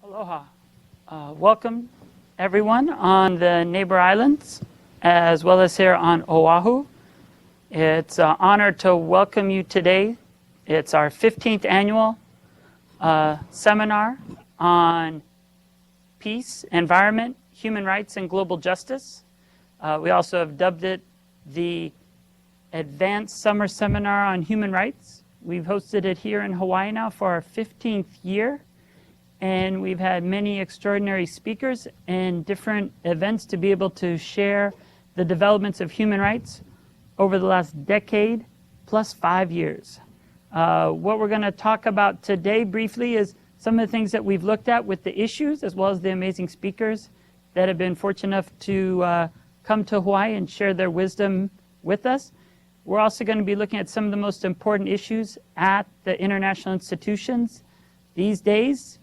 Aloha. Welcome everyone on the neighbor islands as well as here on Oahu. It's an honor to welcome you today. It's our 15th annual seminar on peace, environment, human rights, and global justice. We also have dubbed it the Advanced Summer Seminar on Human Rights. We've hosted it here in Hawaii now for our 15th year. And we've had many extraordinary speakers and different events to be able to share the developments of human rights over the last decade plus 5 years. What we're going to talk about today briefly is some of the things that we've looked at with the issues as well as the amazing speakers that have been fortunate enough to come to Hawaii and share their wisdom with us. We're also going to be looking at some of the most important issues at the international institutions these days.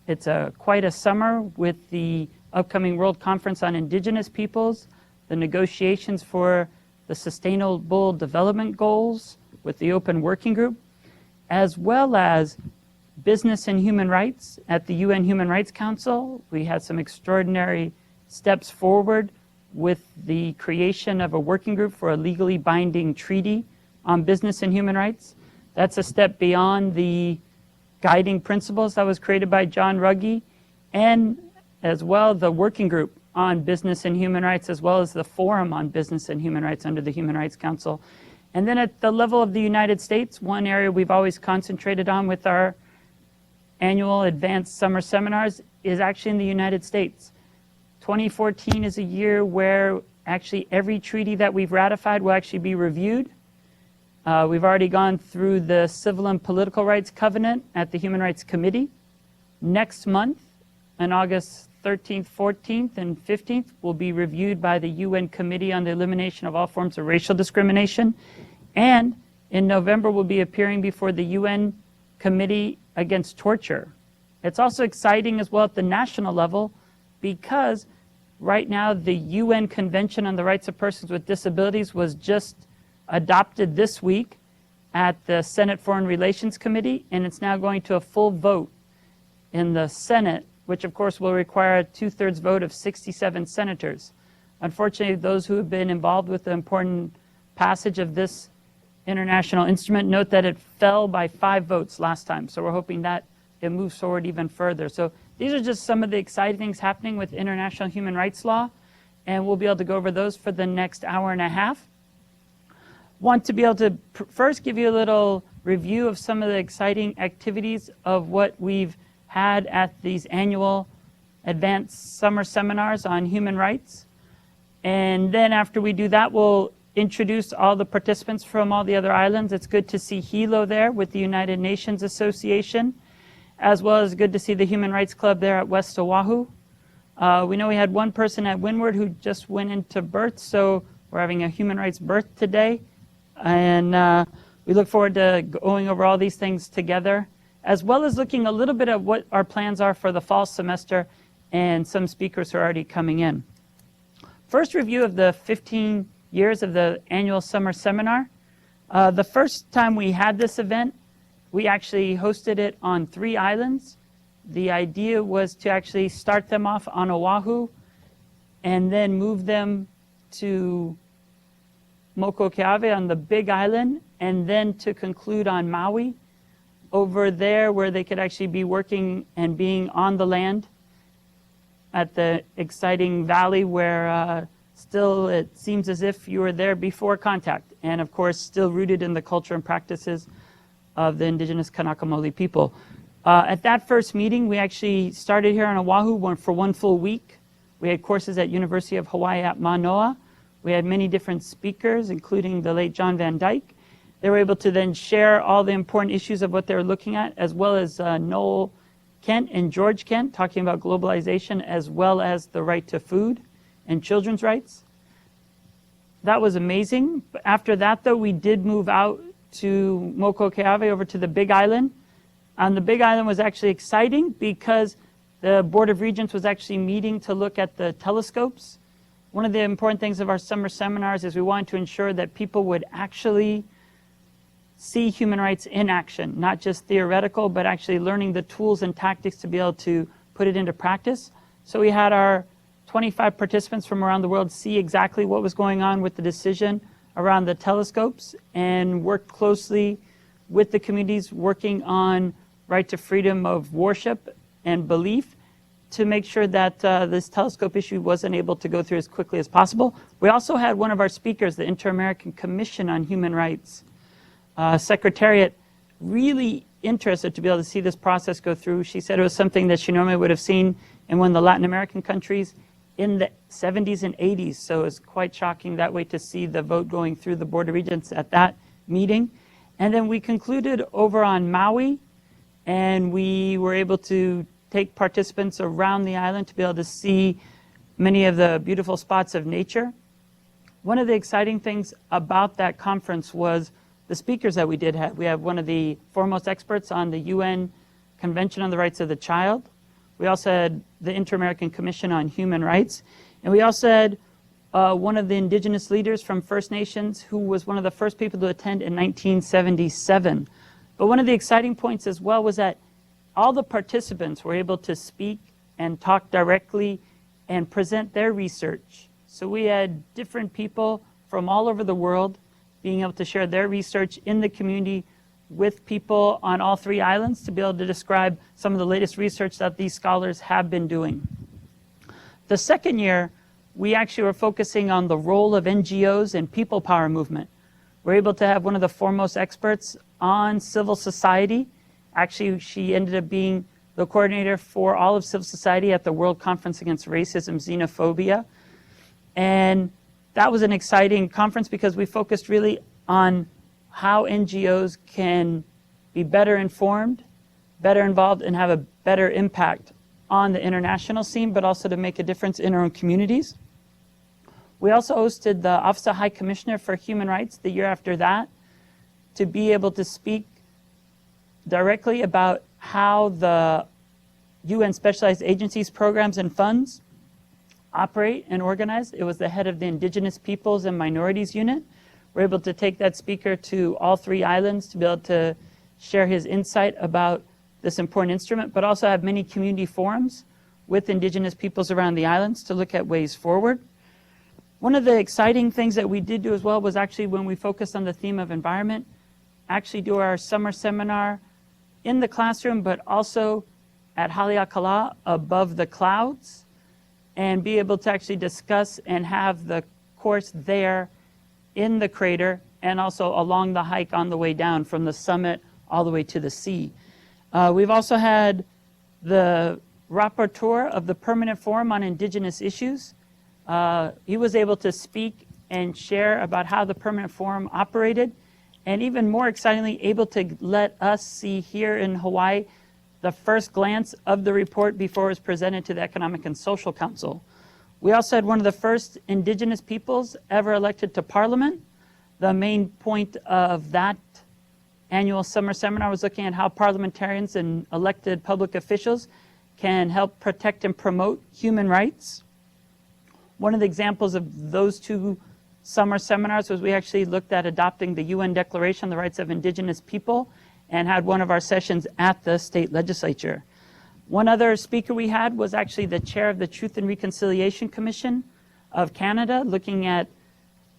It's quite a summer with the upcoming World Conference on Indigenous Peoples, the negotiations for the Sustainable Development Goals with the Open Working Group, as well as business and human rights at the UN Human Rights Council. We had some extraordinary steps forward with the creation of a working group for a legally binding treaty on business and human rights. That's a step beyond the guiding principles that was created by John Ruggie, and as well the working group on business and human rights, as well as the forum on business and human rights under the Human Rights Council. And then at the level of the United States, one area we've always concentrated on with our annual advanced summer seminars is actually in the United States. 2014 is a year where actually every treaty that we've ratified will actually be reviewed. We've already gone through the Civil and Political Rights Covenant at the Human Rights Committee. Next month, on August 13th, 14th, and 15th, will be reviewed by the UN Committee on the Elimination of All Forms of Racial Discrimination. And in November, we'll be appearing before the UN Committee Against Torture. It's also exciting as well at the national level because right now the UN Convention on the Rights of Persons with Disabilities was just adopted this week at the Senate Foreign Relations Committee, and it's now going to a full vote in the Senate, which of course will require a 2/3 vote of 67 senators. Unfortunately, those who have been involved with the important passage of this international instrument note that it fell by 5 votes last time, so we're hoping that it moves forward even further. So these are just some of the exciting things happening with international human rights law, and we'll be able to go over those for the next hour and a half. Want to be able to first give you a little review of some of the exciting activities of what we've had at these annual advanced summer seminars on human rights. And then after we do that, we'll introduce all the participants from all the other islands. It's good to see Hilo there with the United Nations Association, as well as good to see the Human Rights Club there at West Oahu. We know we had one person at Windward who just went into birth, so we're having a human rights birth today. And we look forward to going over all these things together, as well as looking a little bit at what our plans are for the fall semester and some speakers who are already coming in. First review of the 15 years of the annual summer seminar. The first time we had this event, we actually hosted it on 3 islands. The idea was to actually start them off on Oahu and then move them to Mokokeawe on the Big Island, and then to conclude on Maui, over there where they could actually be working and being on the land at the exciting valley where still it seems as if you were there before contact, and of course still rooted in the culture and practices of the indigenous Kanakamoli people. At that first meeting, we actually started here on Oahu for 1 full week. We had courses at University of Hawaii at Manoa. We had many different speakers, including the late John Van Dyke. They were able to then share all the important issues of what they were looking at, as well as Noel Kent and George Kent talking about globalization, as well as the right to food and children's rights. That was amazing. But after that, though, we did move out to Mokokeawe over to the Big Island. And the Big Island was actually exciting because the Board of Regents was actually meeting to look at the telescopes. One of the important things of our summer seminars is we wanted to ensure that people would actually see human rights in action, not just theoretical, but actually learning the tools and tactics to be able to put it into practice. So we had our 25 participants from around the world see exactly what was going on with the decision around the telescopes and work closely with the communities working on right to freedom of worship and belief to make sure that this telescope issue wasn't able to go through as quickly as possible. We also had one of our speakers, the Inter-American Commission on Human Rights Secretariat, really interested to be able to see this process go through. She said it was something that she normally would have seen in one of the Latin American countries in the 70s and 80s. So it's quite shocking that way to see the vote going through the Board of Regents at that meeting. And then we concluded over on Maui, and we were able to take participants around the island to be able to see many of the beautiful spots of nature. One of the exciting things about that conference was the speakers that we did have. We have one of the foremost experts on the UN Convention on the Rights of the Child. We also had the Inter-American Commission on Human Rights. And we also had one of the indigenous leaders from First Nations who was one of the first people to attend in 1977. But one of the exciting points as well was that all the participants were able to speak and talk directly and present their research. So we had different people from all over the world being able to share their research in the community with people on all three islands to be able to describe some of the latest research that these scholars have been doing. The second year, we actually were focusing on the role of NGOs and people power movement. We're able to have one of the foremost experts on civil society. Actually, she ended up being the coordinator for all of civil society at the World Conference Against Racism, Xenophobia. And that was an exciting conference because we focused really on how NGOs can be better informed, better involved, and have a better impact on the international scene, but also to make a difference in our own communities. We also hosted the Office of High Commissioner for Human Rights the year after that to be able to speak directly about how the UN specialized agencies, programs, and funds operate and organize. It was the head of the Indigenous Peoples and Minorities Unit. We're able to take that speaker to all three islands to be able to share his insight about this important instrument, but also have many community forums with Indigenous peoples around the islands to look at ways forward. One of the exciting things that we did do as well was actually when we focused on the theme of environment, actually do our summer seminar in the classroom, but also at Haleakala above the clouds, and be able to actually discuss and have the course there in the crater and also along the hike on the way down from the summit all the way to the sea. We've also had the rapporteur of the Permanent Forum on Indigenous Issues. He was able to speak and share about how the Permanent Forum operated, and even more excitingly, able to let us see here in Hawaii the first glance of the report before it was presented to the Economic and Social Council. We also had one of the first Indigenous peoples ever elected to Parliament. The main point of that annual summer seminar was looking at how parliamentarians and elected public officials can help protect and promote human rights. One of the examples of those two summer seminars was we actually looked at adopting the UN Declaration on the Rights of Indigenous People and had one of our sessions at the state legislature. One other speaker we had was actually the chair of the Truth and Reconciliation Commission of Canada, looking at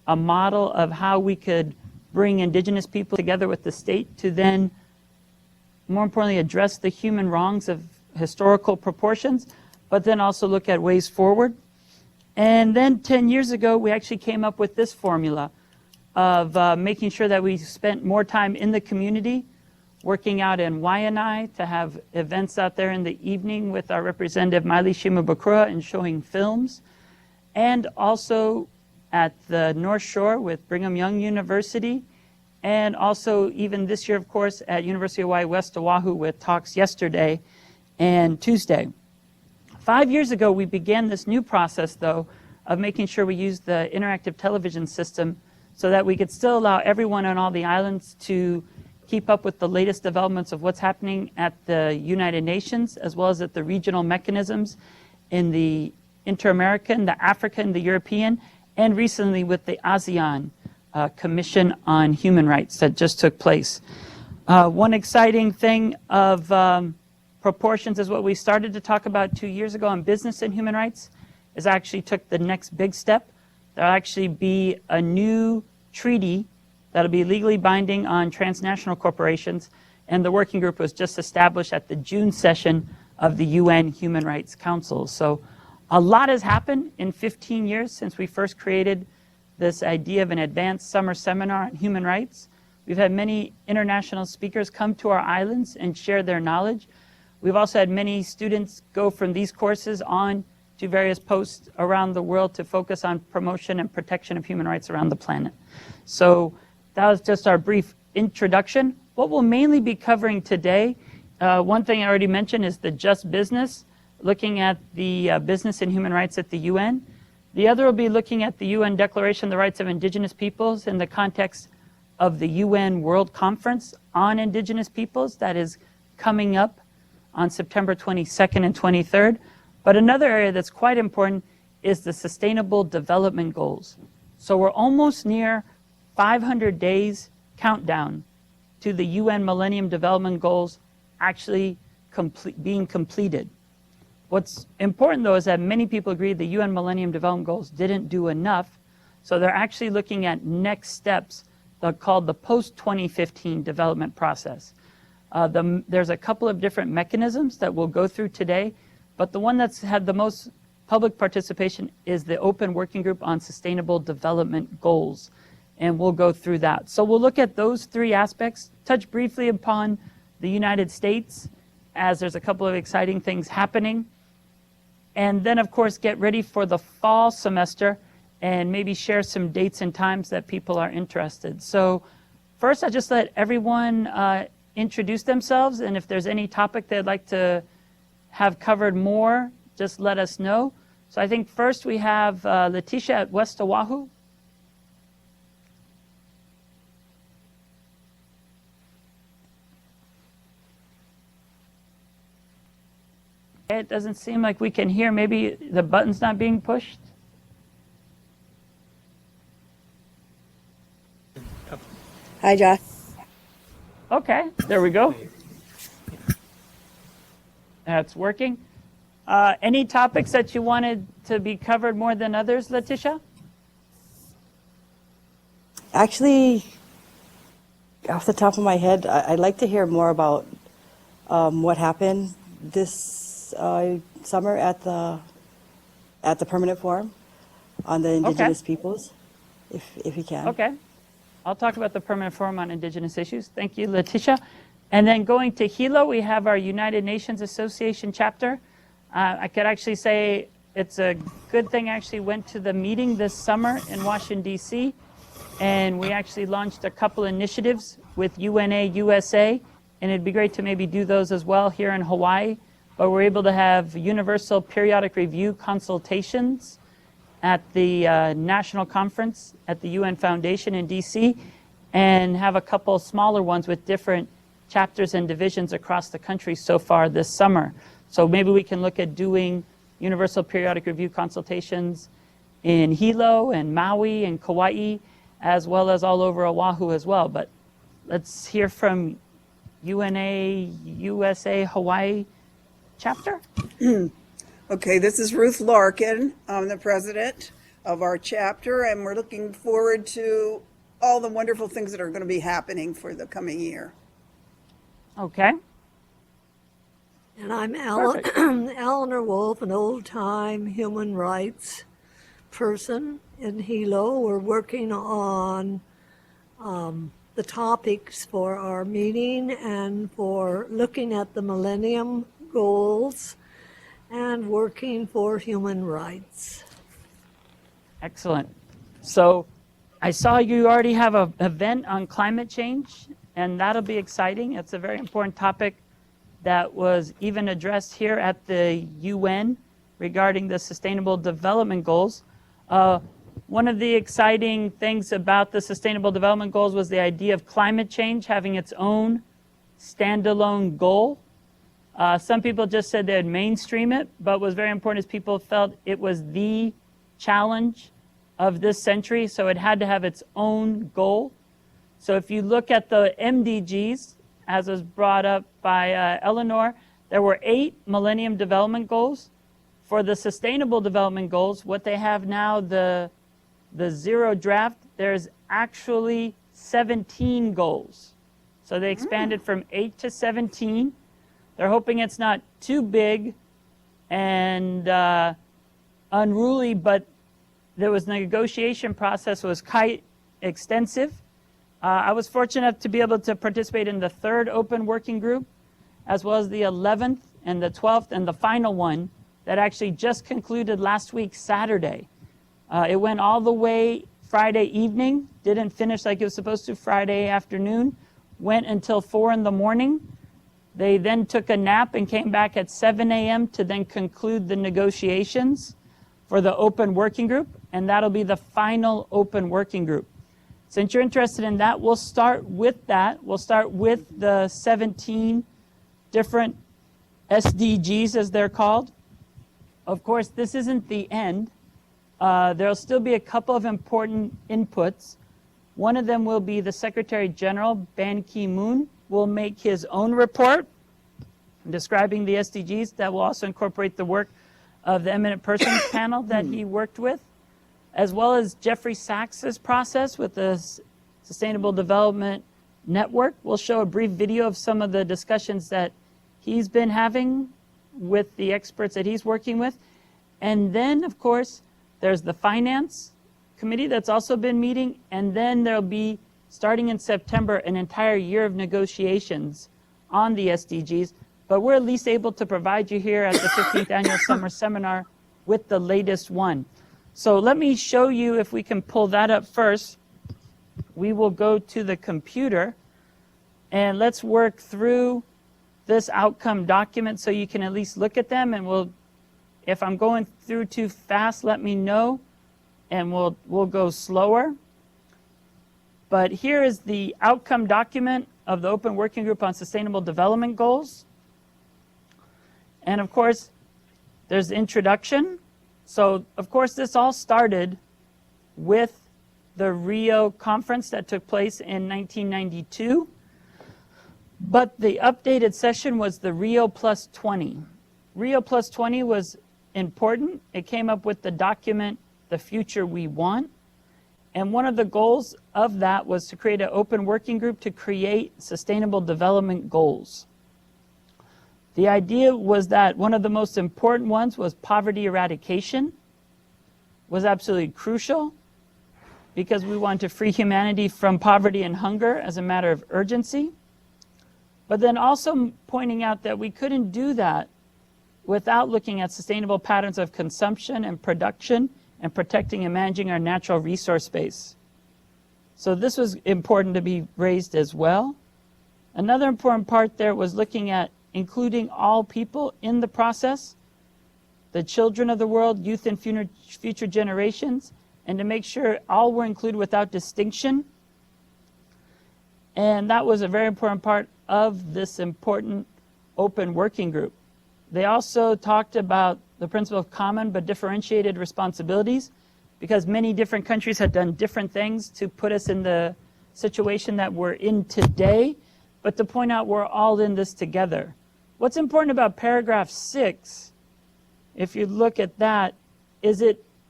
a model of how we could bring Indigenous people together with the state to then, more importantly, address the human wrongs of historical proportions, but then also look at ways forward. And then 10 years ago, we actually came up with this formula of making sure that we spent more time in the community, working out in Waianae to have events out there in the evening with our representative Maile Shimabukura and showing films, and also at the North Shore with Brigham Young University, and also even this year, of course, at University of Hawaii West Oahu with talks yesterday and Tuesday. 5 years ago, we began this new process, though, of making sure we use the interactive television system so that we could still allow everyone on all the islands to keep up with the latest developments of what's happening at the United Nations, as well as at the regional mechanisms in the Inter-American, the African, the European, and recently with the ASEAN Commission on Human Rights that just took place. One exciting thing of proportions is what we started to talk about 2 years ago on business and human rights, is actually took the next big step. There'll actually be a new treaty that'll be legally binding on transnational corporations, and the working group was just established at the June session of the UN Human Rights Council. So a lot has happened in 15 years since we first created this idea of an advanced summer seminar on human rights. We've had many international speakers come to our islands and share their knowledge. We've also had many students go from these courses on to various posts around the world to focus on promotion and protection of human rights around the planet. So that was just our brief introduction. What we'll mainly be covering today, one thing I already mentioned is the just business, looking at the business and human rights at the UN. The other will be looking at the UN Declaration of the Rights of Indigenous Peoples in the context of the UN World Conference on Indigenous Peoples that is coming up on September 22nd and 23rd. But another area that's quite important is the Sustainable Development Goals. So we're almost near 500 days countdown to the UN Millennium Development Goals actually being completed. What's important, though, is that many people agree the UN Millennium Development Goals didn't do enough, so they're actually looking at next steps called the post-2015 development process. There's a couple of different mechanisms that we'll go through today, but the one that's had the most public participation is the Open Working Group on Sustainable Development Goals, and we'll go through that. So we'll look at those three aspects, touch briefly upon the United States, as there's a couple of exciting things happening, and then, of course, get ready for the fall semester and maybe share some dates and times that people are interested. So first, I'll just let everyone introduce themselves, and if there's any topic they'd like to have covered more, just let us know. So I think first we have Letitia at West Oahu. It doesn't seem like we can hear. Maybe the button's not being pushed. Hi, Josh. Okay, there we go. That's working. Any topics that you wanted to be covered more than others, Letitia? Actually, off the top of my head, I'd like to hear more about what happened this summer at the permanent forum on the Indigenous Peoples, if you can. Okay. I'll talk about the Permanent Forum on Indigenous Issues. Thank you, Letitia. And then going to Hilo, we have our United Nations Association chapter. I could actually say it's a good thing I actually went to the meeting this summer in Washington, D.C., and we actually launched a couple initiatives with UNA USA, and it'd be great to maybe do those as well here in Hawaii. But we're able to have universal periodic review consultations at the National Conference at the UN Foundation in DC, and have a couple smaller ones with different chapters and divisions across the country so far this summer. So maybe we can look at doing universal periodic review consultations in Hilo and Maui and Kauai, as well as all over Oahu as well. But let's hear from UNA USA Hawaii chapter. Okay, this is Ruth Larkin. I'm the president of our chapter, and we're looking forward to all the wonderful things that are going to be happening for the coming year. Okay. And I'm Eleanor Wolf, an old-time human rights person in Hilo. We're working on the topics for our meeting and for looking at the Millennium Goals and working for human rights. Excellent. So I saw you already have an event on climate change, and that'll be exciting. It's a very important topic that was even addressed here at the UN regarding the Sustainable Development Goals. One of the exciting things about the Sustainable Development Goals was the idea of climate change having its own standalone goal. Some people just said they'd mainstream it, but what was very important is people felt it was the challenge of this century, so it had to have its own goal. So if you look at the MDGs, as was brought up by Eleanor, There were 8 Millennium Development Goals. For the Sustainable Development Goals, what they have now, the zero draft, there's actually 17 goals. So they expanded from 8 to 17. They're hoping it's not too big and unruly, but there was negotiation process was quite extensive. I was fortunate enough to be able to participate in the 3rd open working group, as well as the 11th and the 12th and the final one that actually just concluded last week, Saturday. It went all the way Friday evening, didn't finish like it was supposed to Friday afternoon, went until 4 in the morning. They then took a nap and came back at 7 a.m. to then conclude the negotiations for the open working group, and that'll be the final open working group. Since you're interested in that, we'll start with that. We'll start with the 17 different SDGs, as they're called. Of course, this isn't the end. There'll still be a couple of important inputs. One of them will be the Secretary General, Ban Ki-moon, will make his own report describing the SDGs that will also incorporate the work of the Eminent Persons panel that he worked with, as well as Jeffery Sachs's process with the Sustainable Development Network. We'll show a brief video of some of the discussions that he's been having with the experts that he's working with. And then, of course, there's the Finance Committee that's also been meeting, and then there'll be, starting in September, an entire year of negotiations on the SDGs. But we're at least able to provide you here at the 15th Annual Summer Seminar with the latest one. So let me show you, if we can pull that up first. We will go to the computer, and let's work through this outcome document so you can at least look at them, and if I'm going through too fast, let me know, and we'll go slower. But here is the outcome document of the Open Working Group on Sustainable Development Goals. And of course, there's the introduction. So of course, this all started with the Rio conference that took place in 1992. But the updated session was the Rio Plus 20. Rio Plus 20 was important. It came up with the document, The Future We Want. And one of the goals of that was to create an open working group to create sustainable development goals. The idea was that one of the most important ones was poverty eradication, was absolutely crucial because we want to free humanity from poverty and hunger as a matter of urgency. But then also pointing out that we couldn't do that without looking at sustainable patterns of consumption and production and protecting and managing our natural resource base. So this was important to be raised as well. Another important part there was looking at including all people in the process, the children of the world, youth and future generations, and to make sure all were included without distinction. And that was a very important part of this important open working group. They also talked about the principle of common but differentiated responsibilities, because many different countries had done different things to put us in the situation that we're in today, but to point out we're all in this together. What's important about paragraph 6, if you look at that, is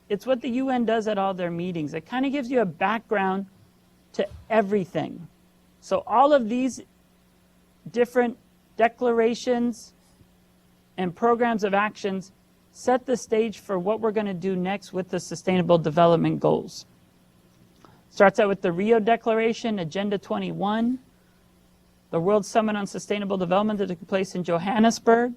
it's what the UN does at all their meetings. It kind of gives you a background to everything. So all of these different declarations and programs of actions set the stage for what we're going to do next with the Sustainable Development Goals. Starts out with the Rio Declaration, Agenda 21, the World Summit on Sustainable Development that took place in Johannesburg,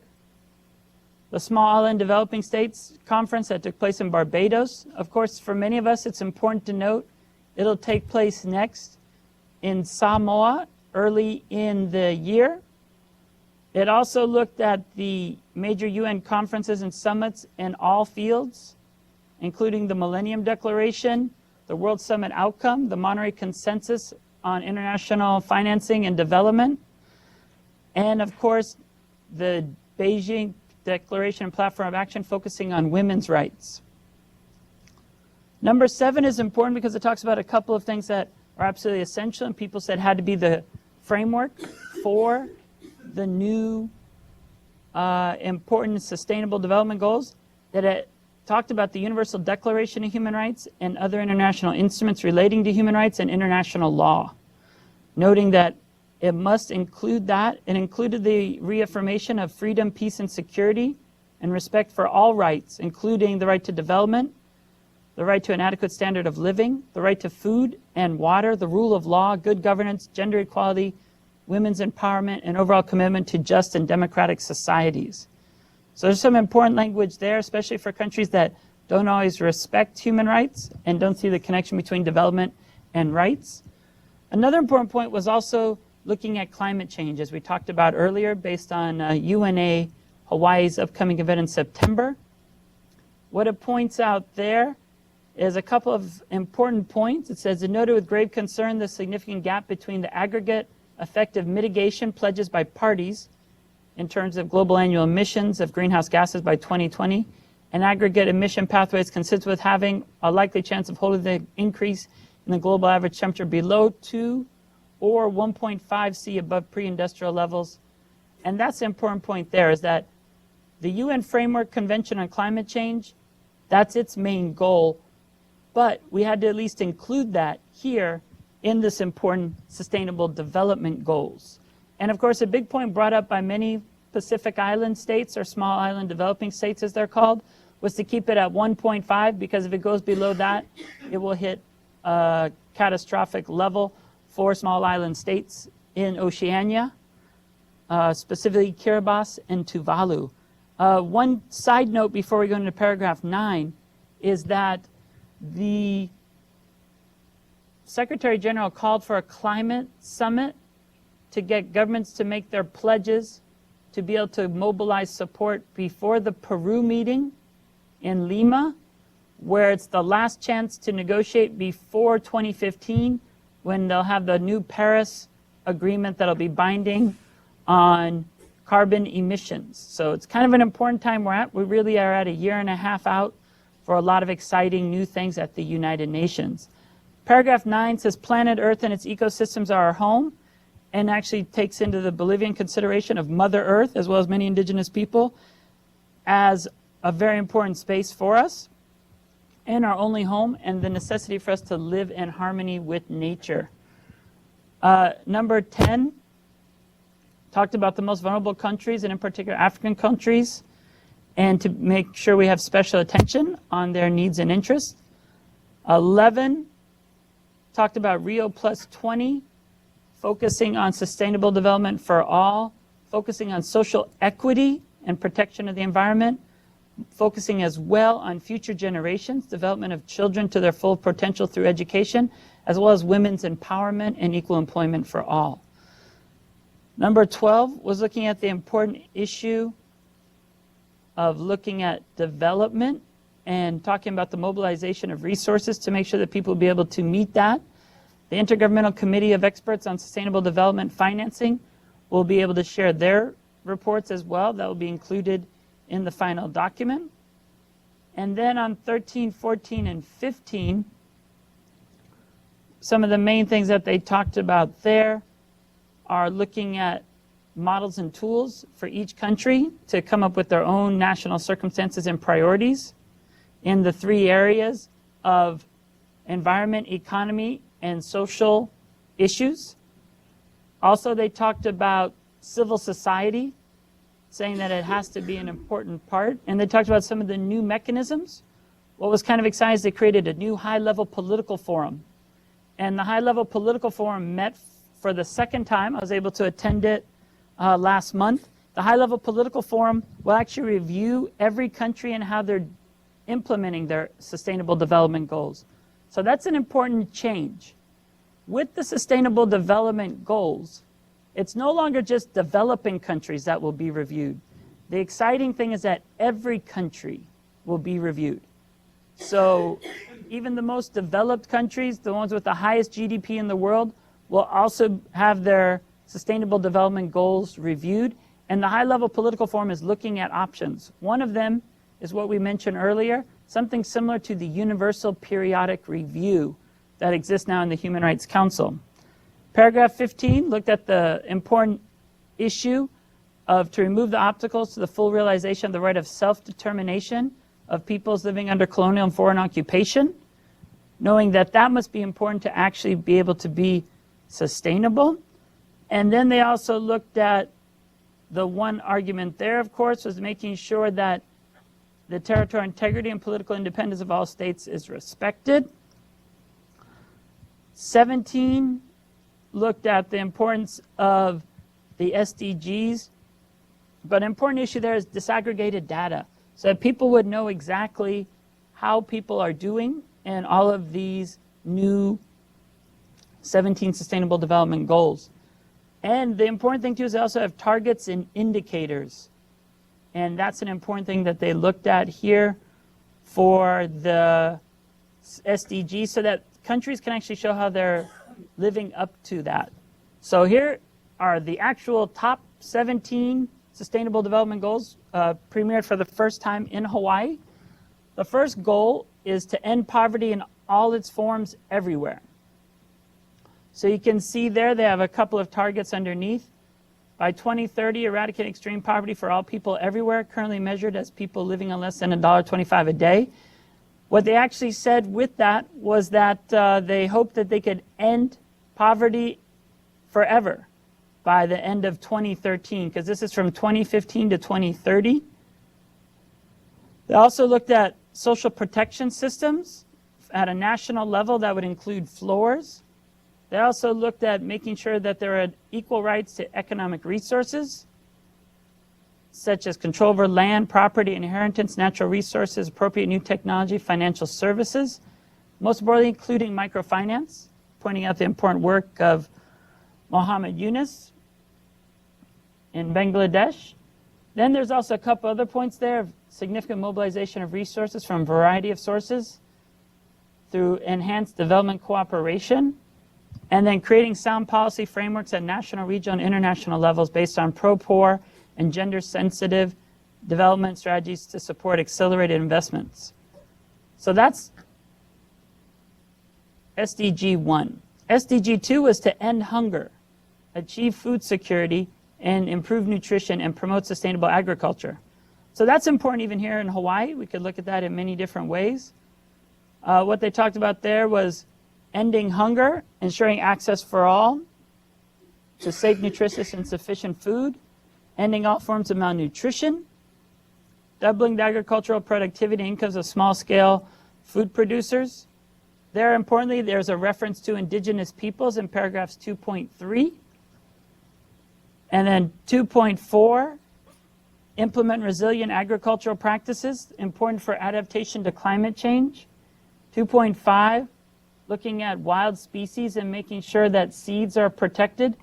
the Small Island Developing States Conference that took place in Barbados. Of course, for many of us, it's important to note it'll take place next in Samoa early in the year. It also looked at the major UN conferences and summits in all fields, including the Millennium Declaration, the World Summit Outcome, the Monterey Consensus on International Financing and Development, and of course, the Beijing Declaration and Platform of Action focusing on women's rights. Number 7 is important because it talks about a couple of things that are absolutely essential and people said had to be the framework for the new important sustainable development goals, that it talked about the Universal Declaration of Human Rights and other international instruments relating to human rights and international law, noting that it must include that. It included the reaffirmation of freedom, peace, and security, and respect for all rights, including the right to development, the right to an adequate standard of living, the right to food and water, the rule of law, good governance, gender equality, women's empowerment, and overall commitment to just and democratic societies. So there's some important language there, especially for countries that don't always respect human rights and don't see the connection between development and rights. Another important point was also looking at climate change, as we talked about earlier, based on UNA Hawaii's upcoming event in September. What it points out there is a couple of important points. It says, it noted with grave concern the significant gap between the aggregate effective mitigation pledges by parties in terms of global annual emissions of greenhouse gases by 2020, and aggregate emission pathways consistent with having a likely chance of holding the increase in the global average temperature below 2 or 1.5 C above pre-industrial levels. And that's the important point there, is that the UN Framework Convention on Climate Change, that's its main goal, but we had to at least include that here in this important sustainable development goals. And of course, a big point brought up by many Pacific Island states, or small island developing states as they're called, was to keep it at 1.5, because if it goes below that, it will hit a catastrophic level for small island states in Oceania, specifically Kiribati and Tuvalu. One side note before we go into paragraph 9 is that the Secretary General called for a climate summit to get governments to make their pledges to be able to mobilize support before the Peru meeting in Lima, where it's the last chance to negotiate before 2015, when they'll have the new Paris agreement that'll be binding on carbon emissions. So it's kind of an important time we're at. We really are at a year and a half out for a lot of exciting new things at the United Nations. Paragraph 9 says planet Earth and its ecosystems are our home, and actually takes into the Bolivian consideration of Mother Earth, as well as many indigenous people, as a very important space for us and our only home, and the necessity for us to live in harmony with nature. Number 10 talked about the most vulnerable countries, and in particular African countries, and to make sure we have special attention on their needs and interests. 11 talked about Rio Plus 20, focusing on sustainable development for all, focusing on social equity and protection of the environment, focusing as well on future generations, development of children to their full potential through education, as well as women's empowerment and equal employment for all. Number 12 was looking at the important issue of looking at development and talking about the mobilization of resources to make sure that people will be able to meet that. The Intergovernmental Committee of Experts on Sustainable Development Financing will be able to share their reports as well. That will be included in the final document. And then on 13, 14, and 15, some of the main things that they talked about there are looking at models and tools for each country to come up with their own national circumstances and priorities in the 3 areas of environment, economy, and social issues. Also, they talked about civil society, saying that it has to be an important part. And they talked about some of the new mechanisms. What was kind of exciting is they created a new high-level political forum. And the high-level political forum met for the second time. I was able to attend it last month. The high-level political forum will actually review every country and how they're implementing their sustainable development goals. So that's an important change. With the sustainable development goals, it's no longer just developing countries that will be reviewed. The exciting thing is that every country will be reviewed. So even the most developed countries, the ones with the highest GDP in the world, will also have their sustainable development goals reviewed. And the high-level political forum is looking at options. One of them is what we mentioned earlier, something similar to the Universal Periodic Review that exists now in the Human Rights Council. Paragraph 15 looked at the important issue to remove the obstacles to the full realization of the right of self-determination of peoples living under colonial and foreign occupation, knowing that that must be important to actually be able to be sustainable. And then they also looked at the one argument there, of course, was making sure that the territorial integrity and political independence of all states is respected. 17 looked at the importance of the SDGs, but an important issue there is disaggregated data, so that people would know exactly how people are doing in all of these new 17 Sustainable Development Goals. And the important thing too is they also have targets and indicators. And that's an important thing that they looked at here for the SDGs, so that countries can actually show how they're living up to that. So here are the actual top 17 Sustainable Development Goals premiered for the first time in Hawaii. The first goal is to end poverty in all its forms everywhere. So you can see there they have a couple of targets underneath. By 2030, eradicate extreme poverty for all people everywhere, currently measured as people living on less than $1.25 a day. What they actually said with that was that they hoped that they could end poverty forever by the end of 2013, because this is from 2015 to 2030. They also looked at social protection systems at a national level that would include floors. They also looked at making sure that there are equal rights to economic resources, such as control over land, property, inheritance, natural resources, appropriate new technology, financial services, most importantly including microfinance, pointing out the important work of Muhammad Yunus in Bangladesh. Then there's also a couple other points there of significant mobilization of resources from a variety of sources through enhanced development cooperation, and then creating sound policy frameworks at national, regional, and international levels based on pro-poor and gender-sensitive development strategies to support accelerated investments. So that's SDG 1. SDG 2 was to end hunger, achieve food security, and improve nutrition and promote sustainable agriculture. So that's important even here in Hawaii. We could look at that in many different ways. What they talked about there was ending hunger, ensuring access for all to safe, nutritious, and sufficient food, ending all forms of malnutrition, doubling the agricultural productivity and incomes of small-scale food producers. There, importantly, there's a reference to Indigenous Peoples in paragraphs 2.3. And then 2.4, implement resilient agricultural practices, important for adaptation to climate change. 2.5, looking at wild species and making sure that seeds are protected.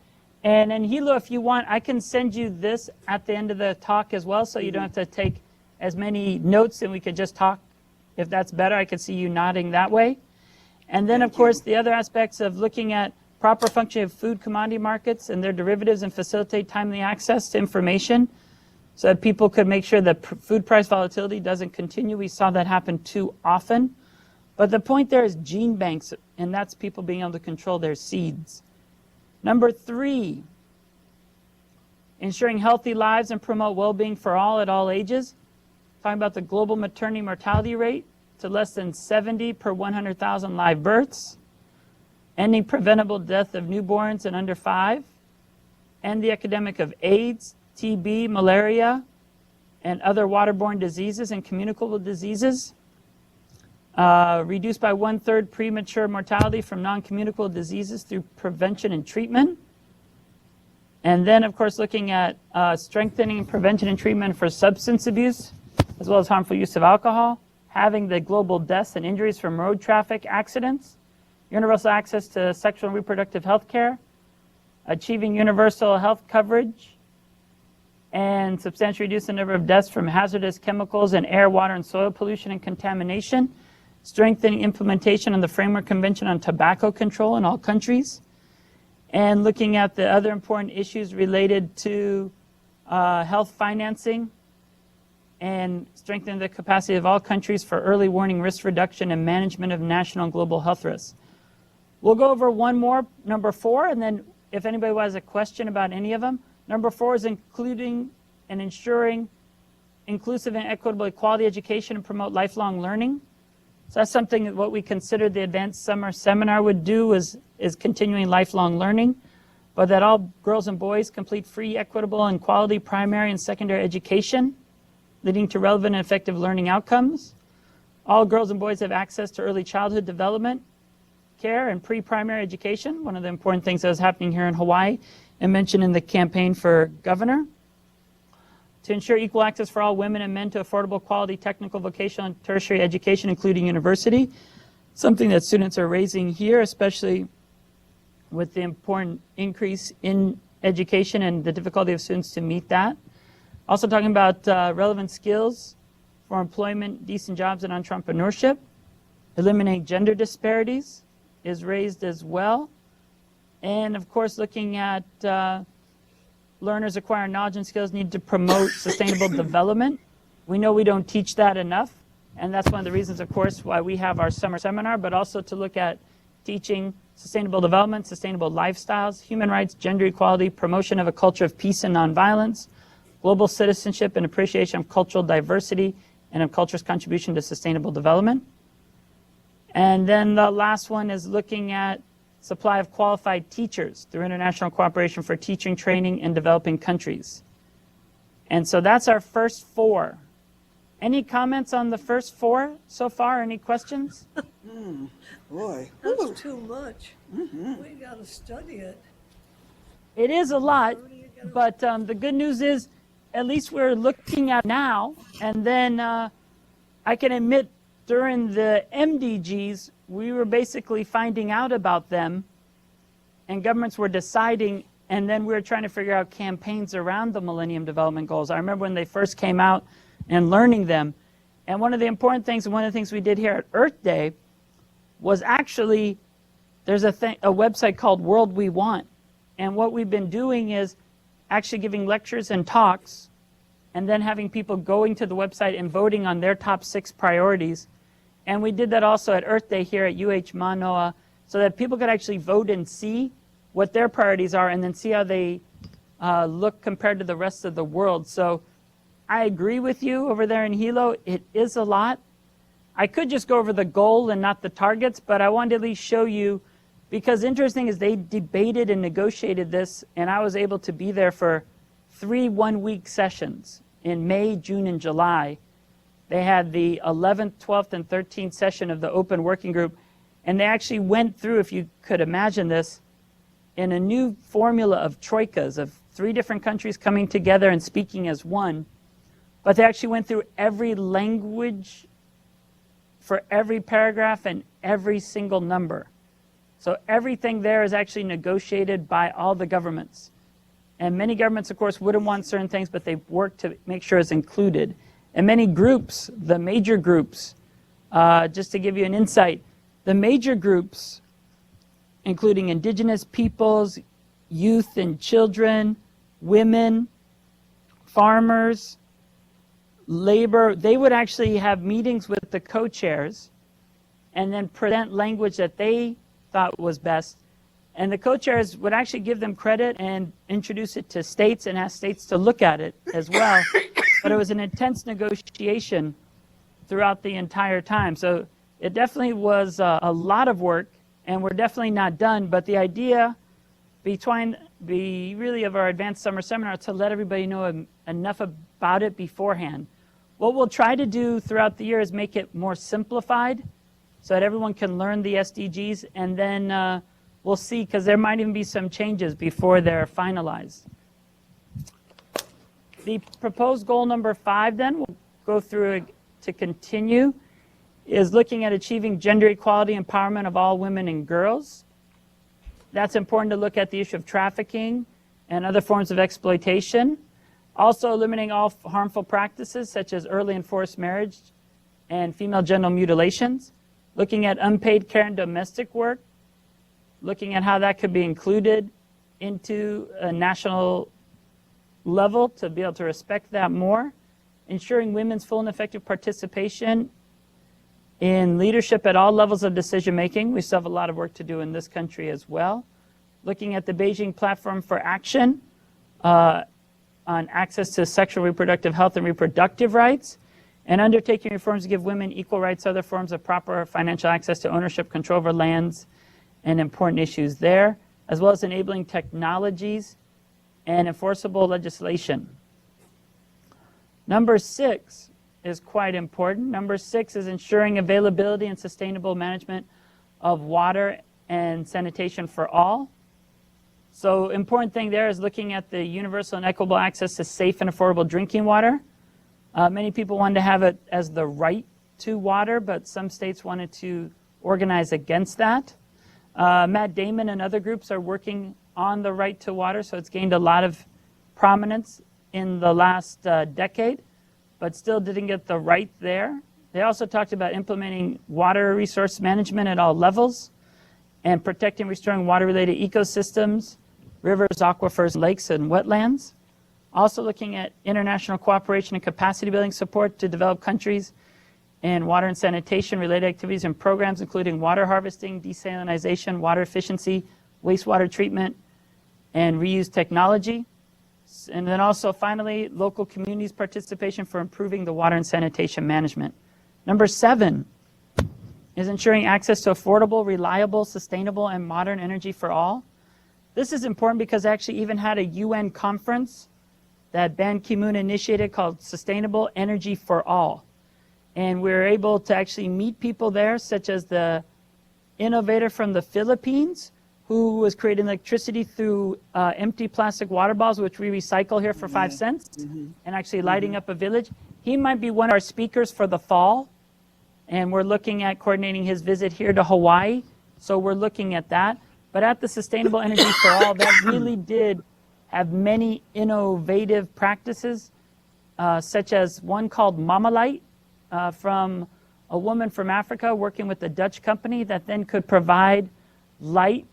And Hilo, if you want, I can send you this at the end of the talk as well, so you don't have to take as many notes, and we could just talk. If that's better, I could see you nodding that way. And then, of course, the other aspects of looking at proper functioning of food commodity markets and their derivatives and facilitate timely access to information so that people could make sure that food price volatility doesn't continue. We saw that happen too often. But the point there is gene banks, and that's people being able to control their seeds. Number 3, ensuring healthy lives and promote well-being for all at all ages. Talking about the global maternity mortality rate to less than 70 per 100,000 live births. Ending preventable death of newborns and under 5. End the epidemic of AIDS, TB, malaria, and other waterborne diseases and communicable diseases. Reduced by 1/3 premature mortality from non-communicable diseases through prevention and treatment. And then, of course, looking at strengthening prevention and treatment for substance abuse, as well as harmful use of alcohol, having the global deaths and injuries from road traffic accidents, universal access to sexual and reproductive health care, achieving universal health coverage, and substantially reduce the number of deaths from hazardous chemicals and air, water, and soil pollution and contamination, strengthening implementation of the Framework Convention on Tobacco Control in all countries, and looking at the other important issues related to health financing and strengthening the capacity of all countries for early warning, risk reduction, and management of national and global health risks. We'll go over one more, number 4, and then if anybody has a question about any of them, Number 4 is including and ensuring inclusive and equitable equality education and promote lifelong learning. So that's something that what we consider the Advanced Summer Seminar would do is continuing lifelong learning, but that all girls and boys complete free, equitable, and quality primary and secondary education, leading to relevant and effective learning outcomes. All girls and boys have access to early childhood development, care, and pre-primary education, one of the important things that was happening here in Hawaii and mentioned in the campaign for governor. To ensure equal access for all women and men to affordable, quality, technical, vocational, and tertiary education, including university, something that students are raising here, especially with the important increase in education and the difficulty of students to meet that. Also talking about relevant skills for employment, decent jobs, and entrepreneurship. Eliminate gender disparities is raised as well. And of course, looking at learners acquire knowledge and skills need to promote sustainable development. We know we don't teach that enough, and that's one of the reasons, of course, why we have our summer seminar, but also to look at teaching sustainable development, sustainable lifestyles, human rights, gender equality, promotion of a culture of peace and nonviolence, global citizenship and appreciation of cultural diversity and of culture's contribution to sustainable development. And then the last one is looking at supply of qualified teachers through international cooperation for teaching, training, in developing countries. And so that's our first 4. Any comments on the first 4 so far? Any questions? Boy. That's too much. We got to study it. It is a lot, but the good news is at least we're looking at now, and then I can admit during the MDGs, we were basically finding out about them, and governments were deciding, and then we were trying to figure out campaigns around the Millennium Development Goals. I remember when they first came out and learning them, and one of the important things, and one of the things we did here at Earth Day was actually, there's a website called World We Want, and what we've been doing is actually giving lectures and talks, and then having people going to the website and voting on their top 6 priorities. And we did that also at Earth Day here at UH Manoa, so that people could actually vote and see what their priorities are and then see how they look compared to the rest of the world. So I agree with you over there in Hilo. It is a lot. I could just go over the goal and not the targets, but I wanted to at least show you, because interesting is they debated and negotiated this, and I was able to be there for 3 one-week sessions in May, June, and July. They had the 11th, 12th, and 13th session of the Open Working Group, and they actually went through, if you could imagine this, in a new formula of troikas, of 3 different countries coming together and speaking as one. But they actually went through every language for every paragraph and every single number. So everything there is actually negotiated by all the governments. And many governments, of course, wouldn't want certain things, but they work to make sure it's included. And many groups, the major groups, just to give you an insight, the major groups, including Indigenous Peoples, youth and children, women, farmers, labor, they would actually have meetings with the co-chairs and then present language that they thought was best. And the co-chairs would actually give them credit and introduce it to states and ask states to look at it as well. But it was an intense negotiation throughout the entire time. So it definitely was a lot of work, and we're definitely not done. But the idea really of our advanced summer seminar to let everybody know enough about it beforehand. What we'll try to do throughout the year is make it more simplified so that everyone can learn the SDGs, and then we'll see, because there might even be some changes before they're finalized. The proposed goal number 5 then, we'll go through it to continue, is looking at achieving gender equality, empowerment of all women and girls. That's important to look at the issue of trafficking and other forms of exploitation. Also eliminating all harmful practices such as early and forced marriage and female genital mutilations. Looking at unpaid care and domestic work. Looking at how that could be included into a national level to be able to respect that more. Ensuring women's full and effective participation in leadership at all levels of decision making. We still have a lot of work to do in this country as well. Looking at the Beijing Platform for Action on access to sexual reproductive health and reproductive rights, and undertaking reforms to give women equal rights, other forms of proper financial access to ownership, control over lands, and important issues there, as well as enabling technologies and enforceable legislation. Number 6 is quite important. Number 6 is ensuring availability and sustainable management of water and sanitation for all. So important thing there is looking at the universal and equitable access to safe and affordable drinking water. Many people wanted to have it as the right to water, but some states wanted to organize against that. Matt Damon and other groups are working on the right to water, so it's gained a lot of prominence in the last decade, but still didn't get the right there. They also talked about implementing water resource management at all levels and protecting and restoring water-related ecosystems, rivers, aquifers, lakes, and wetlands. Also looking at international cooperation and capacity building support to develop countries in water and sanitation related activities and programs, including water harvesting, desalinization, water efficiency, wastewater treatment, and reuse technology. And then also finally, local communities' participation for improving the water and sanitation management. Number 7 is ensuring access to affordable, reliable, sustainable, and modern energy for all. This is important because I actually even had a UN conference that Ban Ki-moon initiated called Sustainable Energy for All. And we were able to actually meet people there, such as the innovator from the Philippines, who was creating electricity through empty plastic water bottles, which we recycle here for 5 cents, and actually lighting up a village. He might be one of our speakers for the fall, and we're looking at coordinating his visit here to Hawaii. So we're looking at that. But at the Sustainable Energy for All, that really did have many innovative practices, such as one called Mama Light, from a woman from Africa working with a Dutch company that then could provide light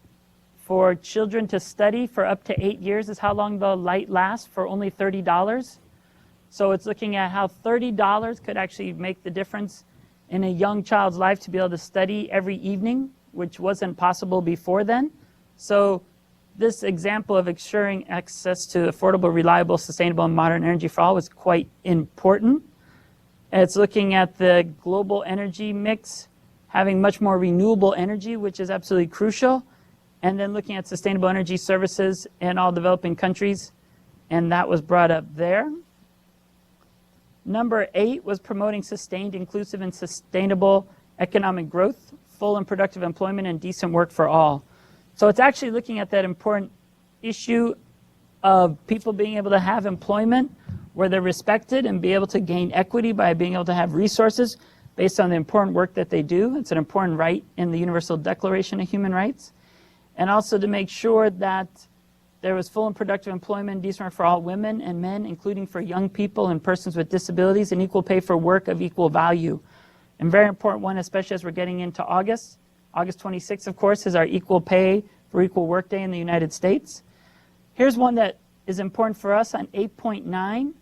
for children to study for up to 8 years is how long the light lasts, for only $30. So it's looking at how $30 could actually make the difference in a young child's life to be able to study every evening, which wasn't possible before then. So this example of ensuring access to affordable, reliable, sustainable, and modern energy for all was quite important. It's looking at the global energy mix, having much more renewable energy, which is absolutely crucial, and then looking at sustainable energy services in all developing countries, and that was brought up there. Number 8 was promoting sustained, inclusive, and sustainable economic growth, full and productive employment, and decent work for all. So it's actually looking at that important issue of people being able to have employment where they're respected and be able to gain equity by being able to have resources based on the important work that they do. It's an important right in the Universal Declaration of Human Rights. And also to make sure that there was full and productive employment and decent work for all women and men, including for young people and persons with disabilities, and equal pay for work of equal value. And very important one, especially as we're getting into August. August 26th, of course, is our Equal Pay for Equal Work Day in the United States. Here's one that is important for us on 8.9.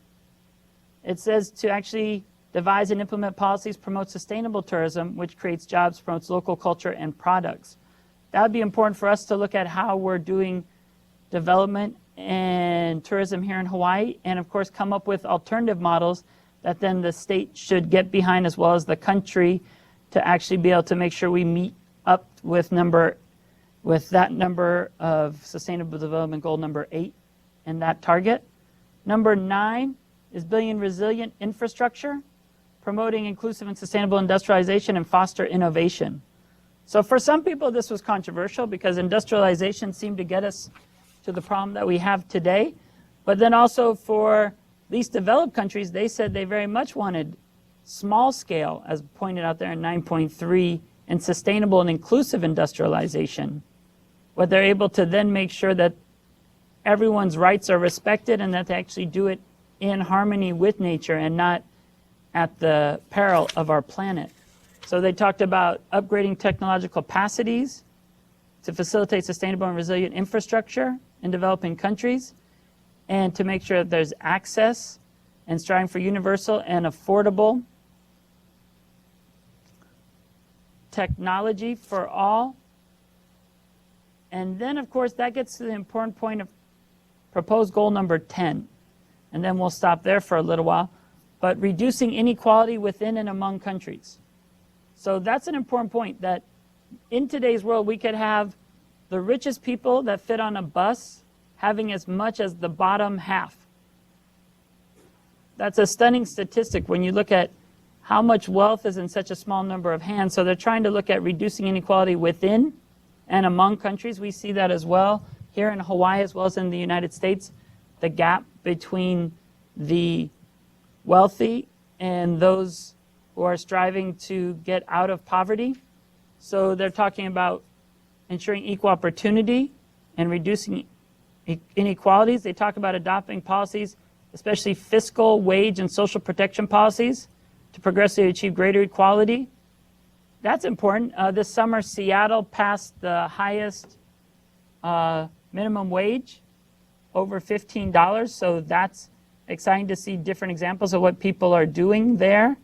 It says to actually devise and implement policies, promote sustainable tourism, which creates jobs, promotes local culture and products. That would be important for us to look at how we're doing development and tourism here in Hawaii, and of course come up with alternative models that then the state should get behind, as well as the country, to actually be able to make sure we meet up with that number of Sustainable Development Goal number 8 and that target. Number 9 is building resilient infrastructure, promoting inclusive and sustainable industrialization, and foster innovation. So for some people this was controversial because industrialization seemed to get us to the problem that we have today. But then also for least developed countries, they said they very much wanted small scale, as pointed out there in 9.3, and sustainable and inclusive industrialization, where they're able to then make sure that everyone's rights are respected and that they actually do it in harmony with nature and not at the peril of our planet. So they talked about upgrading technological capacities to facilitate sustainable and resilient infrastructure in developing countries, and to make sure that there's access and striving for universal and affordable technology for all. And then, of course, that gets to the important point of proposed goal number 10, and then we'll stop there for a little while, but reducing inequality within and among countries. So that's an important point, that in today's world, we could have the richest people that fit on a bus having as much as the bottom half. That's a stunning statistic when you look at how much wealth is in such a small number of hands. So they're trying to look at reducing inequality within and among countries. We see that as well here in Hawaii as well as in the United States, the gap between the wealthy and those who are striving to get out of poverty. So they're talking about ensuring equal opportunity and reducing inequalities. They talk about adopting policies, especially fiscal, wage, and social protection policies, to progressively achieve greater equality. That's important. This summer, Seattle passed the highest minimum wage, over $15. So that's exciting to see different examples of what people are doing there.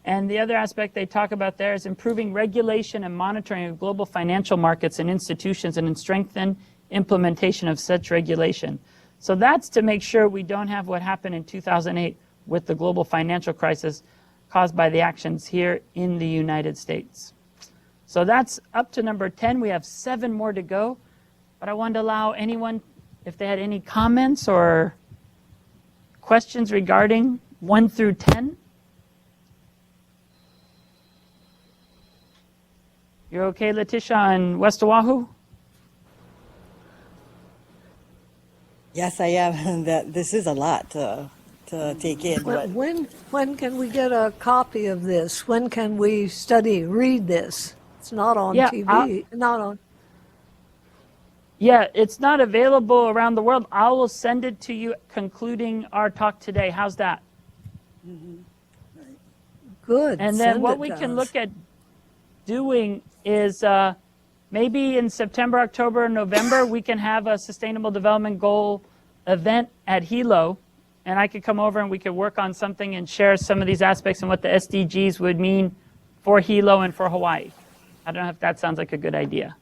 And the other aspect they talk about there is improving regulation and monitoring of global financial markets and institutions and strengthen implementation of such regulation. So that's to make sure we don't have what happened in 2008 with the global financial crisis caused by the actions here in the United States. So that's up to number 10. We have 7 more to go, but I wanted to allow anyone, if they had any comments or questions regarding 1 through 10. You're okay, Letitia, on West Oahu? Yes, I am. This is a lot to take in. But When can we get a copy of this? When can we read this? It's not on TV, not on. Yeah, it's not available around the world. I will send it to you concluding our talk today. How's that? Good. And then what we can look at doing is maybe in September, October, November, we can have a Sustainable Development Goal event at Hilo, and I could come over and we could work on something and share some of these aspects and what the SDGs would mean for Hilo and for Hawaii. I don't know if that sounds like a good idea.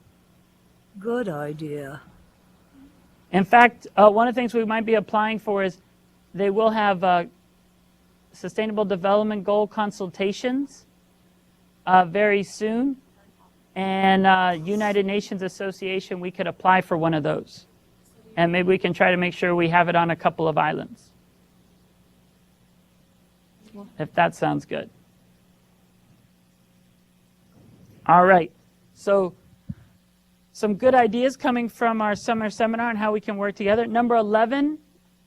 Good idea. In fact, one of the things we might be applying for is they will have Sustainable Development Goal consultations very soon. And United Nations Association, we could apply for one of those. And maybe we can try to make sure we have it on a couple of islands. If that sounds good. All right. So some good ideas coming from our summer seminar on how we can work together. Number 11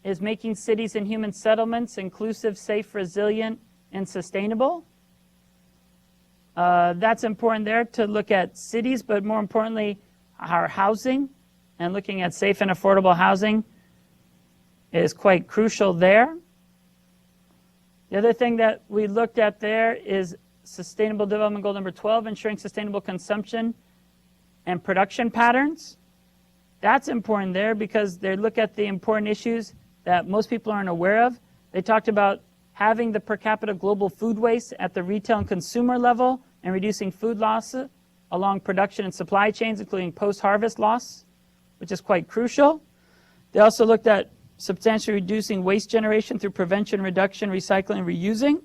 is making cities and human settlements inclusive, safe, resilient, and sustainable. That's important there to look at cities, but more importantly, our housing, and looking at safe and affordable housing is quite crucial there. The other thing that we looked at there is Sustainable Development Goal number 12, ensuring sustainable consumption and production patterns. That's important there because they look at the important issues that most people aren't aware of. They talked about having the per capita global food waste at the retail and consumer level and reducing food loss along production and supply chains, including post-harvest loss, which is quite crucial. They also looked at substantially reducing waste generation through prevention, reduction, recycling, and reusing.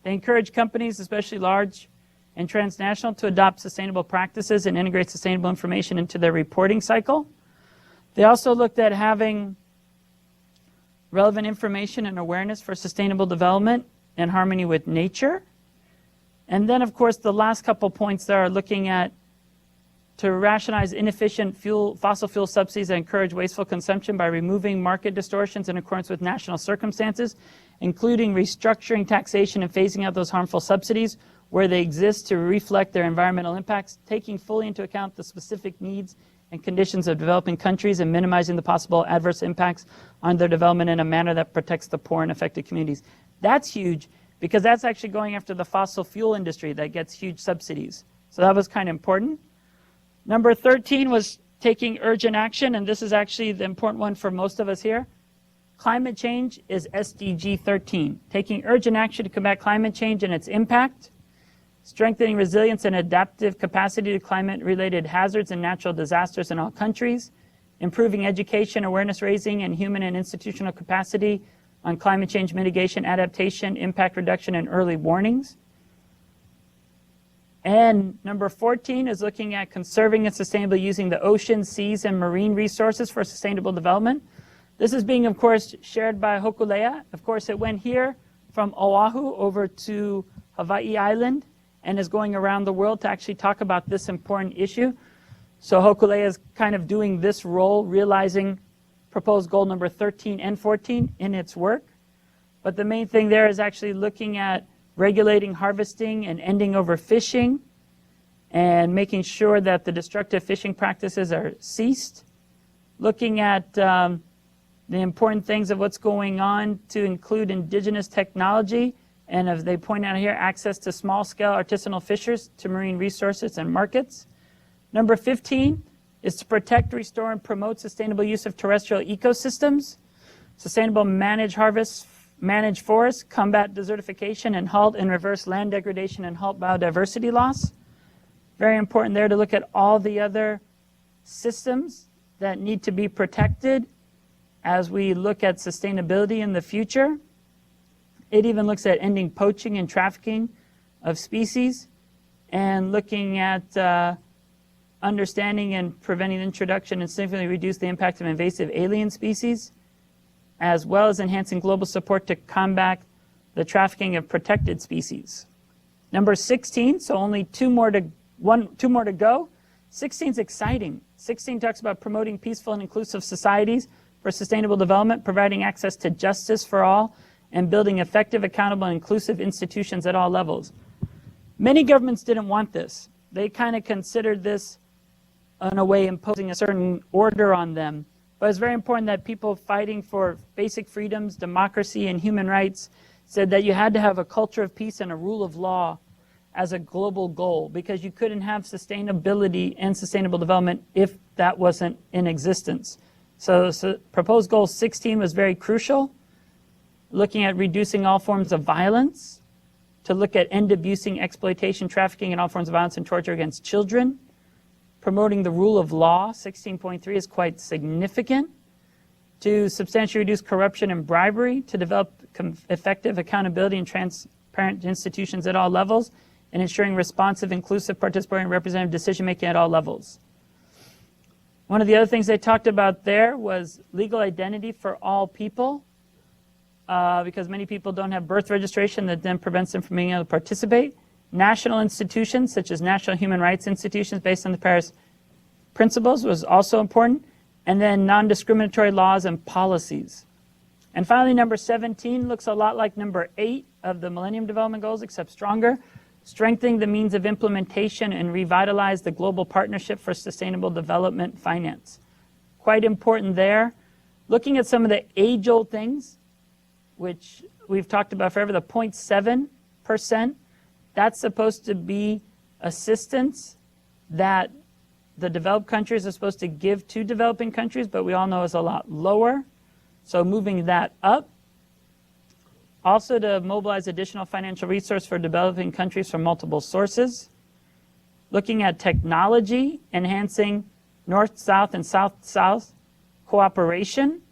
They encourage companies, especially large and transnational, to adopt sustainable practices and integrate sustainable information into their reporting cycle. They also looked at having relevant information and awareness for sustainable development in harmony with nature. And then, of course, the last couple points there are looking at to rationalize inefficient fossil fuel subsidies that encourage wasteful consumption by removing market distortions in accordance with national circumstances, including restructuring taxation and phasing out those harmful subsidies where they exist to reflect their environmental impacts, taking fully into account the specific needs and conditions of developing countries and minimizing the possible adverse impacts on their development in a manner that protects the poor and affected communities. That's huge because that's actually going after the fossil fuel industry that gets huge subsidies. So that was kind of important. Number 13 was taking urgent action, and this is actually the important one for most of us here. Climate change is SDG 13, taking urgent action to combat climate change and its impact, strengthening resilience and adaptive capacity to climate-related hazards and natural disasters in all countries, improving education, awareness raising, and human and institutional capacity on climate change mitigation, adaptation, impact reduction, and early warnings. And number 14 is looking at conserving and sustainably using the ocean, seas, and marine resources for sustainable development. This is being, of course, shared by Hokulea. Of course, it went here from Oahu over to Hawai'i Island and is going around the world to actually talk about this important issue. So Hokulea is kind of doing this role, realizing proposed goal number 13 and 14 in its work. But the main thing there is actually looking at regulating harvesting and ending overfishing and making sure that the destructive fishing practices are ceased. Looking at the important things of what's going on to include indigenous technology, and as they point out here, access to small-scale artisanal fishers to marine resources and markets. Number 15 is to protect, restore, and promote sustainable use of terrestrial ecosystems, sustainable manage forests, combat desertification, and halt and reverse land degradation and halt biodiversity loss. Very important there to look at all the other systems that need to be protected as we look at sustainability in the future. It even looks at ending poaching and trafficking of species and looking at understanding and preventing the introduction and significantly reduce the impact of invasive alien species, as well as enhancing global support to combat the trafficking of protected species. Number 16, so only two more to go. 16 is exciting. 16 talks about promoting peaceful and inclusive societies for sustainable development, providing access to justice for all, and building effective, accountable, and inclusive institutions at all levels. Many governments didn't want this. They kind of considered this, in a way, imposing a certain order on them. But it's very important that people fighting for basic freedoms, democracy, and human rights said that you had to have a culture of peace and a rule of law as a global goal, because you couldn't have sustainability and sustainable development if that wasn't in existence. So proposed goal 16 was very crucial, looking at reducing all forms of violence, to look at end abusing, exploitation, trafficking, and all forms of violence and torture against children. Promoting the rule of law, 16.3 is quite significant. To substantially reduce corruption and bribery, to develop effective accountability and transparent institutions at all levels, and ensuring responsive, inclusive, participatory, and representative decision-making at all levels. One of the other things they talked about there was legal identity for all people, because many people don't have birth registration that then prevents them from being able to participate. National institutions, such as national human rights institutions based on the Paris Principles, was also important. And then non-discriminatory laws and policies. And finally, number 17 looks a lot like number 8 of the Millennium Development Goals, except stronger. Strengthening the means of implementation and revitalize the global partnership for sustainable development finance. Quite important there. Looking at some of the age-old things, which we've talked about forever, the 0.7%, that's supposed to be assistance that the developed countries are supposed to give to developing countries, but we all know is a lot lower. So moving that up. Also to mobilize additional financial resource for developing countries from multiple sources. Looking at technology, enhancing North-South and South-South cooperation.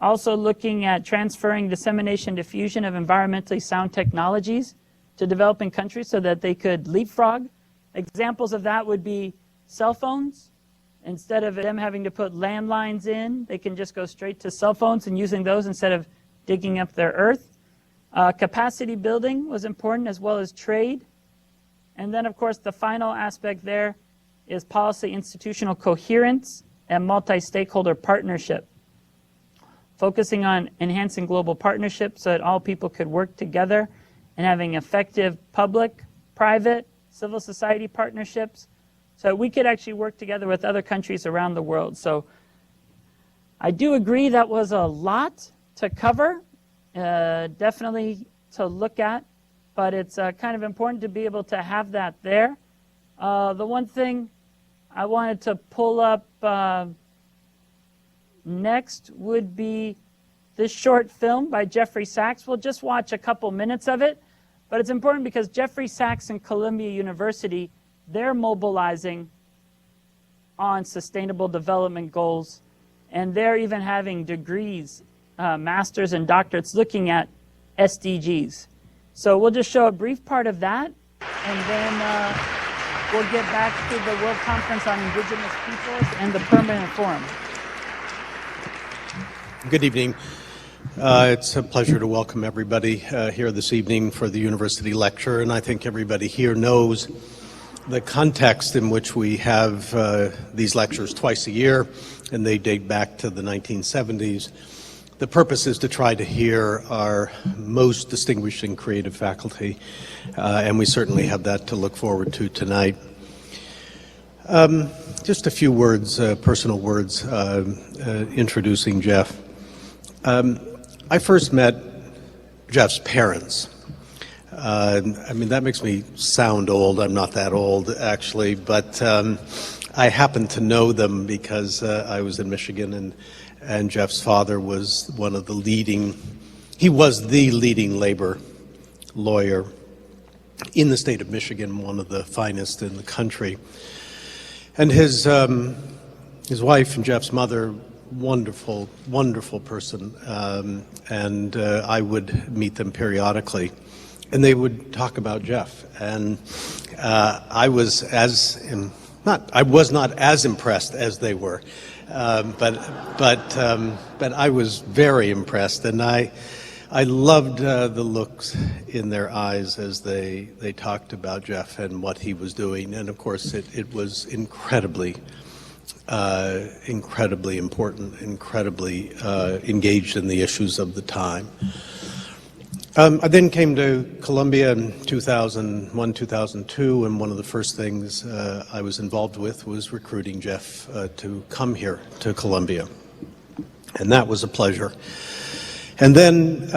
Also looking at transferring dissemination diffusion of environmentally sound technologies to developing countries so that they could leapfrog. Examples of that would be cell phones. Instead of them having to put landlines in, they can just go straight to cell phones and using those instead of digging up their earth. Capacity building was important, as well as trade. And then, of course, the final aspect there is policy institutional coherence and multi-stakeholder partnership. Focusing on enhancing global partnerships so that all people could work together and having effective public, private, civil society partnerships so we could actually work together with other countries around the world. So I do agree that was a lot to cover, definitely to look at, but it's kind of important to be able to have that there. The one thing I wanted to pull up next would be this short film by Jeffery Sachs. We'll just watch a couple minutes of it, but it's important because Jeffery Sachs and Columbia University, they're mobilizing on sustainable development goals, and they're even having degrees, masters and doctorates looking at SDGs. So we'll just show a brief part of that, and then we'll get back to the World Conference on Indigenous Peoples and the Permanent Forum. Good evening. It's a pleasure to welcome everybody here this evening for the university lecture, and I think everybody here knows the context in which we have these lectures twice a year, and they date back to the 1970s. The purpose is to try to hear our most distinguished and creative faculty, and we certainly have that to look forward to tonight. Just a few words, personal words, introducing Jeff. I first met Jeff's parents. I mean, that makes me sound old. I'm not that old, actually, but I happen to know them because I was in Michigan, and Jeff's father was one of the leading, he was the leading labor lawyer in the state of Michigan, one of the finest in the country. And his wife and Jeff's mother, wonderful, wonderful person, and I would meet them periodically. And they would talk about Jeff, and I was not as impressed as they were, but I was very impressed, and I loved the looks in their eyes as they talked about Jeff and what he was doing, and of course it was incredibly important, incredibly engaged in the issues of the time. I then came to Columbia in 2001, 2002, and one of the first things I was involved with was recruiting Jeff to come here to Columbia. And that was a pleasure. And then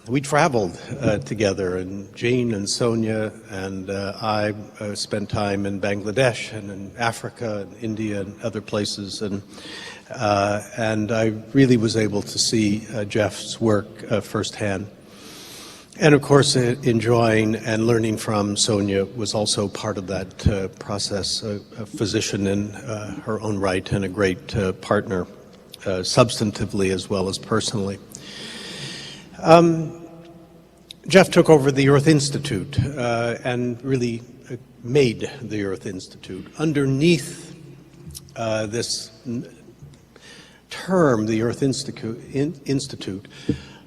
we traveled together, and Jean and Sonia and I spent time in Bangladesh and in Africa and India and other places, and I really was able to see Jeff's work firsthand. And of course, enjoying and learning from Sonia was also part of that process, a physician in her own right and a great partner, substantively as well as personally. Jeff took over the Earth Institute and really made the Earth Institute. Underneath this term, the Earth Institute,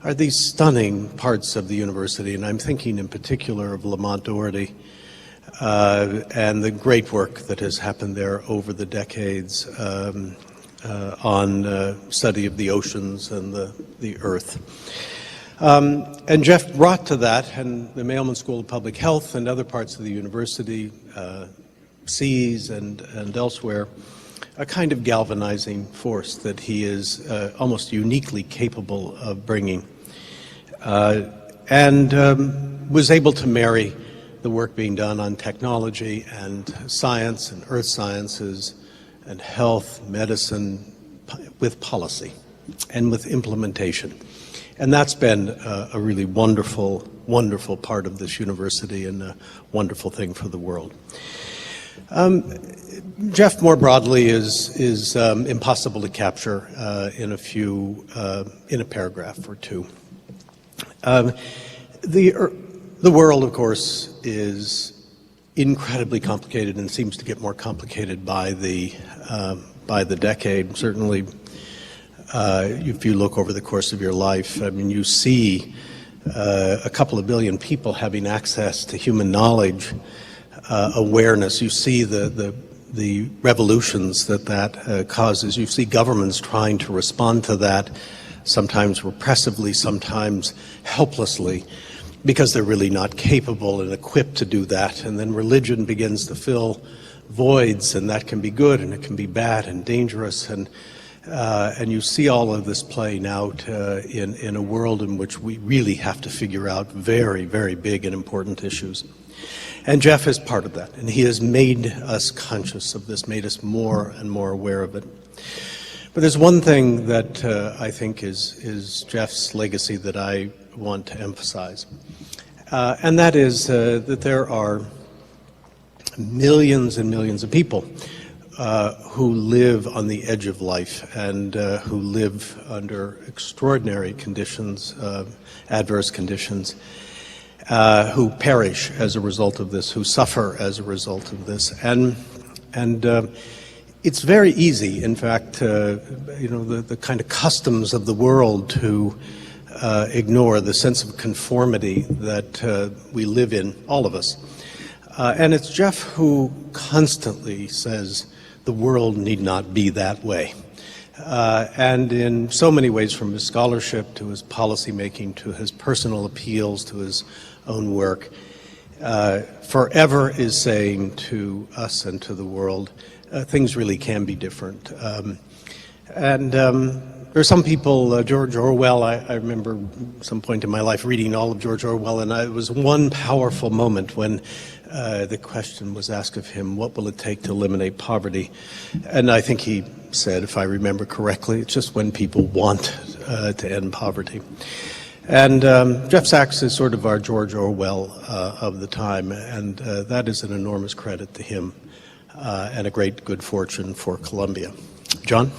are these stunning parts of the university, and I'm thinking in particular of Lamont Doherty and the great work that has happened there over the decades on study of the oceans and the Earth. And Jeff brought to that, and the Mailman School of Public Health and other parts of the university, seas and elsewhere, a kind of galvanizing force that he is almost uniquely capable of bringing, and was able to marry the work being done on technology and science and earth sciences and health, medicine, with policy and with implementation. And that's been a really wonderful, wonderful part of this university and a wonderful thing for the world. Jeff, more broadly, is impossible to capture in a paragraph or two. The world, of course, is incredibly complicated and seems to get more complicated by the decade. Certainly, if you look over the course of your life, I mean, you see a couple of billion people having access to human knowledge, awareness. You see the revolutions that causes. You see governments trying to respond to that, sometimes repressively, sometimes helplessly, because they're really not capable and equipped to do that. And then religion begins to fill voids, and that can be good and it can be bad and dangerous. And you see all of this playing out in a world in which we really have to figure out very, very big and important issues. And Jeff is part of that, and he has made us conscious of this, made us more and more aware of it. But there's one thing that I think is Jeff's legacy that I want to emphasize, and that is that there are millions and millions of people who live on the edge of life and who live under extraordinary conditions, adverse conditions, who perish as a result of this, who suffer as a result of this. And it's very easy, in fact, the kind of customs of the world to ignore the sense of conformity that we live in, all of us. And it's Jeff who constantly says the world need not be that way. And in so many ways, from his scholarship to his policymaking to his personal appeals to his own work, forever is saying to us and to the world, things really can be different. There are some people, George Orwell, I remember some point in my life reading all of George Orwell, and it was one powerful moment when the question was asked of him, what will it take to eliminate poverty? And I think he said, if I remember correctly, it's just when people want to end poverty. And Jeff Sachs is sort of our George Orwell of the time, and that is an enormous credit to him and a great good fortune for Columbia. John?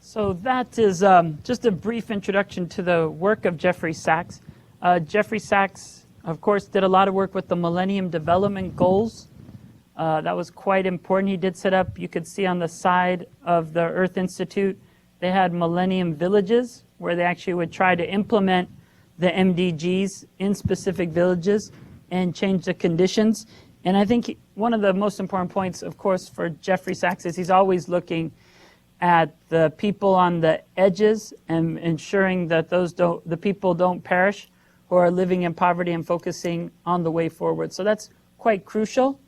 So that is just a brief introduction to the work of Jeffery Sachs. Jeffery Sachs, of course, did a lot of work with the Millennium Development Goals. That was quite important. He did set up, you could see on the side of the Earth Institute, they had Millennium Villages where they actually would try to implement the MDGs in specific villages and change the conditions. And I think one of the most important points, of course, for Jeffery Sachs is he's always looking at the people on the edges and ensuring that the people don't perish who are living in poverty and focusing on the way forward. So that's quite crucial.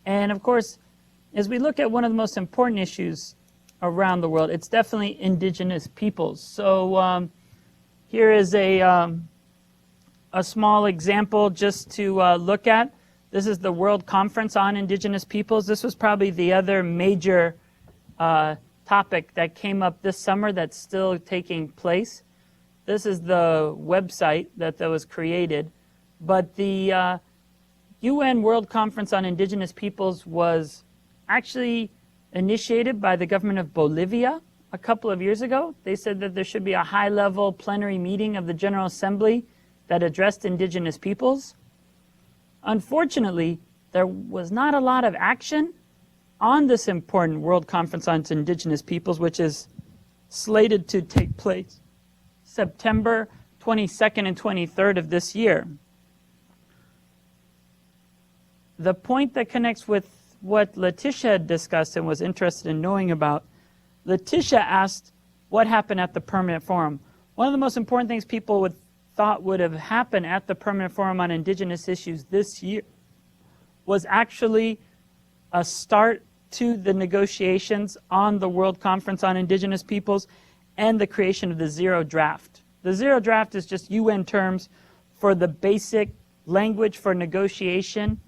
And of course, as we look at one of the most important issues around the world, it's definitely indigenous peoples. So here is a small example just to look at. This is the World Conference on Indigenous Peoples. This was probably the other major topic that came up this summer that's still taking place. This is the website that was created. But the UN World Conference on Indigenous Peoples was actually initiated by the government of Bolivia a couple of years ago. They said that there should be a high-level plenary meeting of the General Assembly that addressed indigenous peoples. Unfortunately, there was not a lot of action on this important World Conference on Indigenous Peoples, which is slated to take place September 22nd and 23rd of this year. The point that connects with what Letitia had discussed and was interested in knowing about, Letitia asked what happened at the Permanent Forum. One of the most important things people thought would have happened at the Permanent Forum on Indigenous Issues this year was actually a start to the negotiations on the World Conference on Indigenous Peoples and the creation of the Zero Draft. The Zero Draft is just UN terms for the basic language for negotiation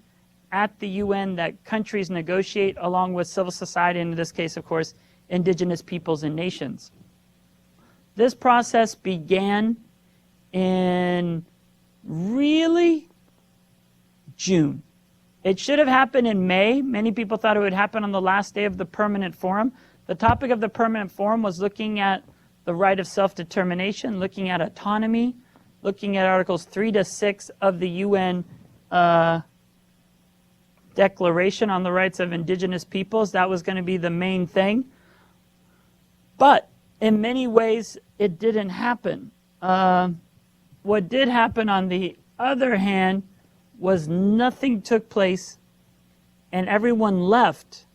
at the UN that countries negotiate along with civil society, and in this case, of course, indigenous peoples and nations. This process began in really June. It should have happened in May. Many people thought it would happen on the last day of the Permanent Forum. The topic of the Permanent Forum was looking at the right of self-determination, looking at autonomy, looking at Articles 3 to 6 of the UN Declaration on the Rights of Indigenous Peoples. That was going to be the main thing. But in many ways, it didn't happen. What did happen, on the other hand, was nothing took place and everyone left,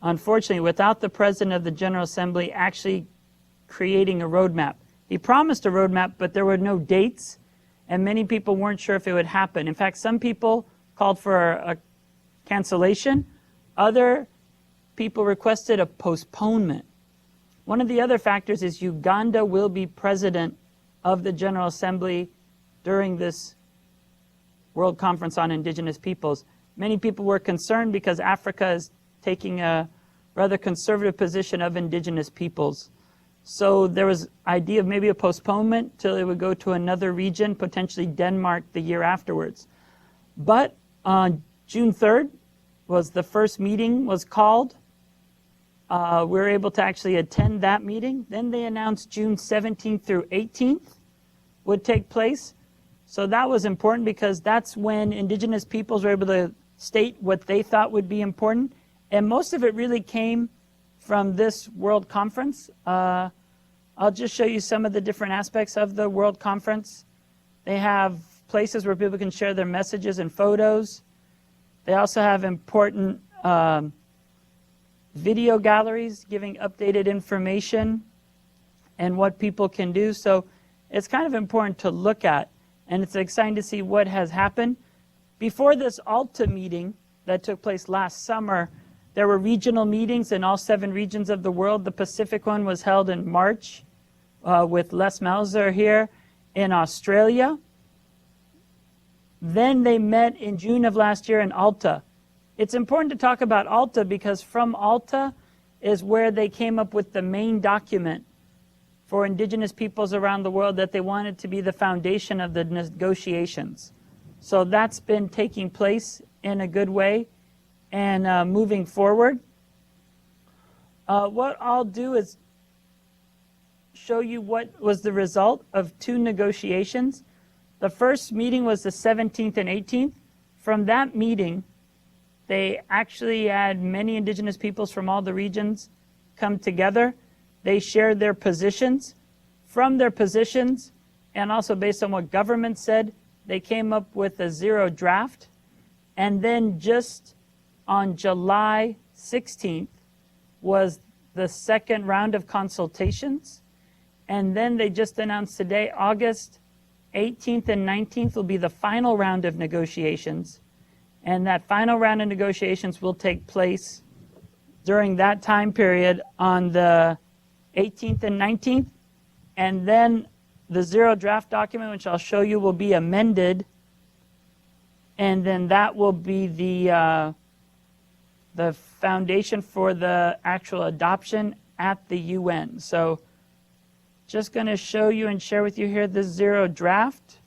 unfortunately, without the President of the General Assembly actually creating a roadmap. He promised a roadmap, but there were no dates, and many people weren't sure if it would happen. In fact, some people called for a cancellation. Other people requested a postponement. One of the other factors is Uganda will be president of the General Assembly during this World Conference on Indigenous Peoples. Many people were concerned because Africa is taking a rather conservative position of Indigenous peoples. So there was idea of maybe a postponement till it would go to another region, potentially Denmark the year afterwards. But on June 3rd was the first meeting was called. We were able to actually attend that meeting. Then they announced June 17th through 18th would take place. So that was important because that's when Indigenous peoples were able to state what they thought would be important. And most of it really came from this World Conference. I'll just show you some of the different aspects of the World Conference. They have places where people can share their messages and photos. They also have important video galleries giving updated information and what people can do. So it's kind of important to look at, and it's exciting to see what has happened. Before this Alta meeting that took place last summer, there were regional meetings in all 7 regions of the world. The Pacific one was held in March with Les Melzer here in Australia. Then they met in June of last year in Alta. It's important to talk about Alta because from Alta is where they came up with the main document for Indigenous peoples around the world that they wanted to be the foundation of the negotiations. So that's been taking place in a good way and moving forward. What I'll do is show you what was the result of 2 negotiations. The first meeting was the 17th and 18th. From that meeting, they actually had many Indigenous peoples from all the regions come together. They shared their positions. From their positions, and also based on what government said, they came up with a 0 draft. And then just on July 16th was the second round of consultations. And then they just announced today, August 18th and 19th will be the final round of negotiations. And that final round of negotiations will take place during that time period on the 18th and 19th. And then the 0 draft document, which I'll show you, will be amended. And then that will be the foundation for the actual adoption at the UN. So just going to show you and share with you here the 0 draft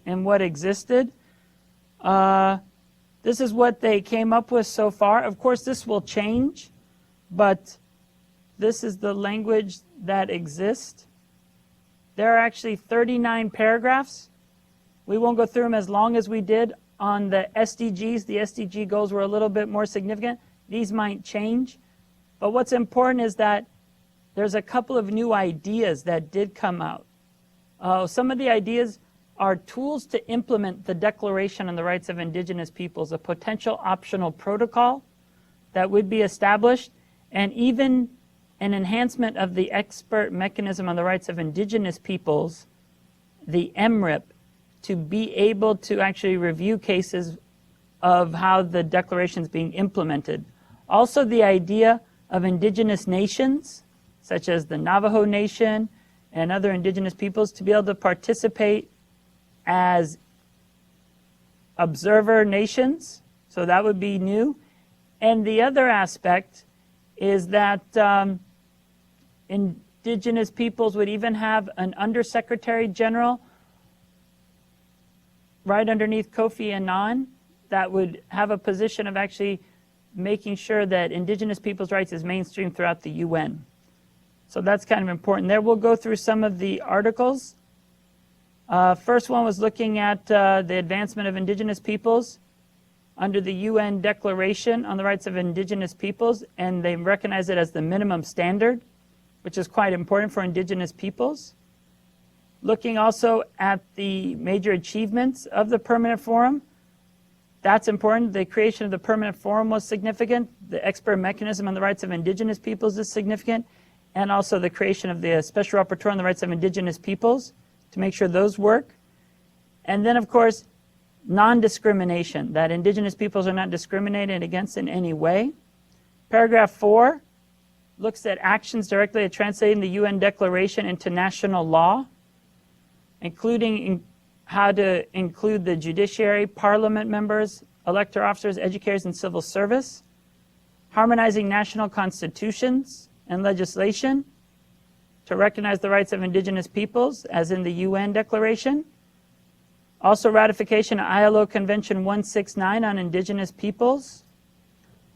and what existed. This is what they came up with so far. Of course, this will change, but this is the language that exists. There are actually 39 paragraphs. We won't go through them as long as we did on the SDGs. The SDG goals were a little bit more significant. These might change. But what's important is that there's a couple of new ideas that did come out. Some of the ideas are tools to implement the Declaration on the Rights of Indigenous Peoples, a potential optional protocol that would be established, and even an enhancement of the expert mechanism on the rights of Indigenous peoples, the MRIP, to be able to actually review cases of how the Declaration is being implemented. Also, the idea of Indigenous nations, such as the Navajo Nation and other Indigenous peoples, to be able to participate as observer nations. So that would be new. And the other aspect is that Indigenous peoples would even have an Undersecretary General right underneath Kofi Annan that would have a position of actually making sure that Indigenous peoples' rights is mainstreamed throughout the UN. So that's kind of important there. We'll go through some of the articles. First one was looking at the advancement of Indigenous peoples under the UN Declaration on the Rights of Indigenous Peoples, and they recognize it as the minimum standard, which is quite important for Indigenous peoples. Looking also at the major achievements of the Permanent Forum. That's important. The creation of the Permanent Forum was significant. The expert mechanism on the rights of Indigenous peoples is significant. And also the creation of the Special Rapporteur on the Rights of Indigenous Peoples to make sure those work. And then, of course, non-discrimination, that Indigenous peoples are not discriminated against in any way. Paragraph 4 looks at actions directly at translating the UN Declaration into national law, including how to include the judiciary, parliament members, elected officers, educators, and civil service. harmonizing national constitutions and legislation to recognize the rights of indigenous peoples, as in the UN Declaration. Also ratification of ILO Convention 169 on indigenous peoples.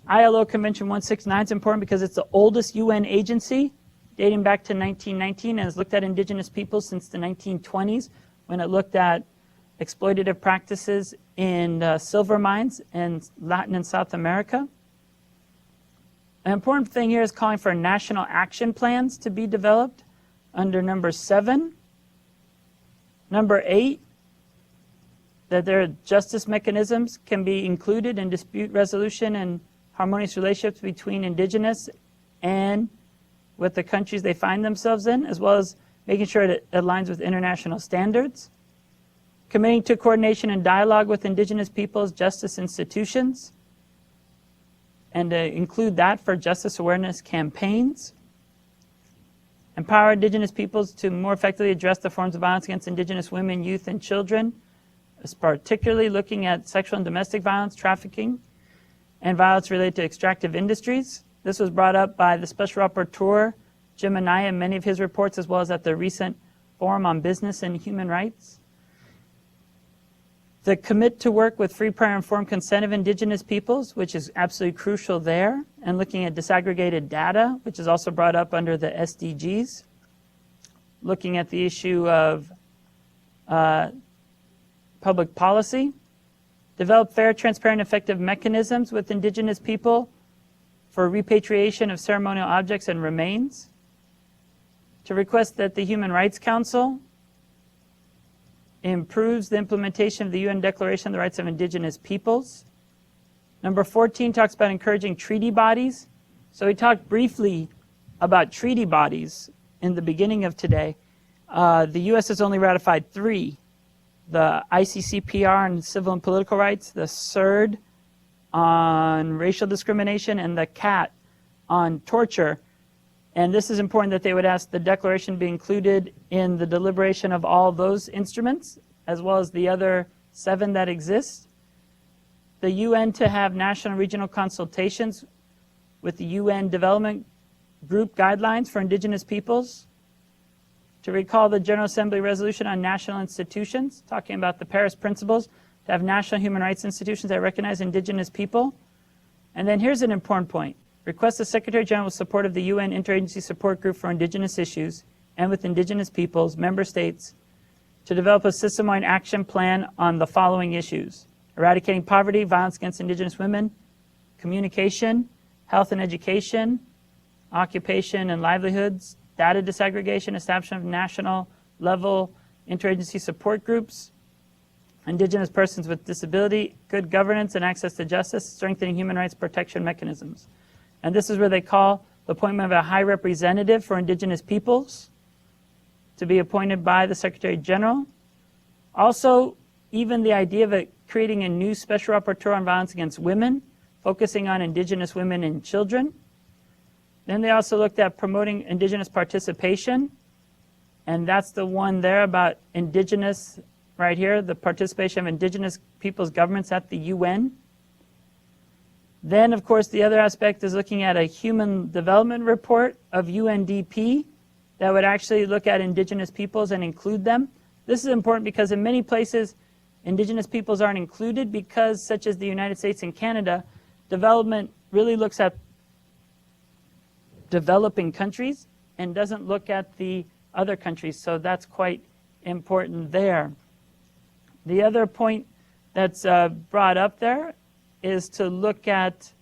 ILO Convention 169 is important because it's the oldest UN agency, dating back to 1919, and has looked at indigenous peoples since the 1920s, when it looked at exploitative practices in silver mines in Latin and South America. An important thing here is calling for national action plans to be developed under number 7. Number 8, that their justice mechanisms can be included in dispute resolution and harmonious relationships between indigenous and with the countries they find themselves in, as well as making sure it aligns with international standards. Committing to coordination and dialogue with indigenous peoples' justice institutions, and to include that for justice awareness campaigns. Empower indigenous peoples to more effectively address the forms of violence against indigenous women, youth, and children, particularly looking at sexual and domestic violence, trafficking, and violence related to extractive industries. This was brought up by the Special Rapporteur, Jim Anaya, in many of his reports, as well as at the recent Forum on Business and Human Rights. The commit to work with free, prior, informed consent of indigenous peoples, which is absolutely crucial there, and looking at disaggregated data, which is also brought up under the SDGs. Looking at the issue of public policy. Develop fair, transparent, effective mechanisms with indigenous people for repatriation of ceremonial objects and remains. To request that the Human Rights Council improves the implementation of the UN Declaration on the Rights of Indigenous Peoples. Number 14 talks about encouraging treaty bodies. So we talked briefly about treaty bodies in the beginning of today. The U.S. has only ratified 3. The ICCPR on civil and political rights, the CERD on racial discrimination, and the CAT on torture. And this is important that they would ask the declaration be included in the deliberation of all those instruments, as well as the other 7 that exist. The UN to have national and regional consultations with the UN Development Group guidelines for indigenous peoples. To recall the General Assembly resolution on national institutions, talking about the Paris principles, to have national human rights institutions that recognize indigenous people. And then here's an important point. Request the Secretary General with support of the UN Interagency Support Group for Indigenous Issues and with indigenous peoples, member states, to develop a system-wide action plan on the following issues: eradicating poverty, violence against indigenous women, communication, health and education, occupation and livelihoods, data disaggregation, establishment of national level interagency support groups, indigenous persons with disability, good governance and access to justice, strengthening human rights protection mechanisms. And this is where they call the appointment of a high representative for indigenous peoples to be appointed by the Secretary General. Also, even the idea of creating a new special rapporteur on violence against women, focusing on indigenous women and children. Then they also looked at promoting indigenous participation, and that's the one there about indigenous, right here, the participation of indigenous peoples' governments at the UN. Then, of course, the other aspect is looking at a human development report of UNDP that would actually look at indigenous peoples and include them. This is important because in many places, indigenous peoples aren't included because, such as the United States and Canada, development really looks at developing countries and doesn't look at the other countries. So that's quite important there. The other point that's brought up there is to look at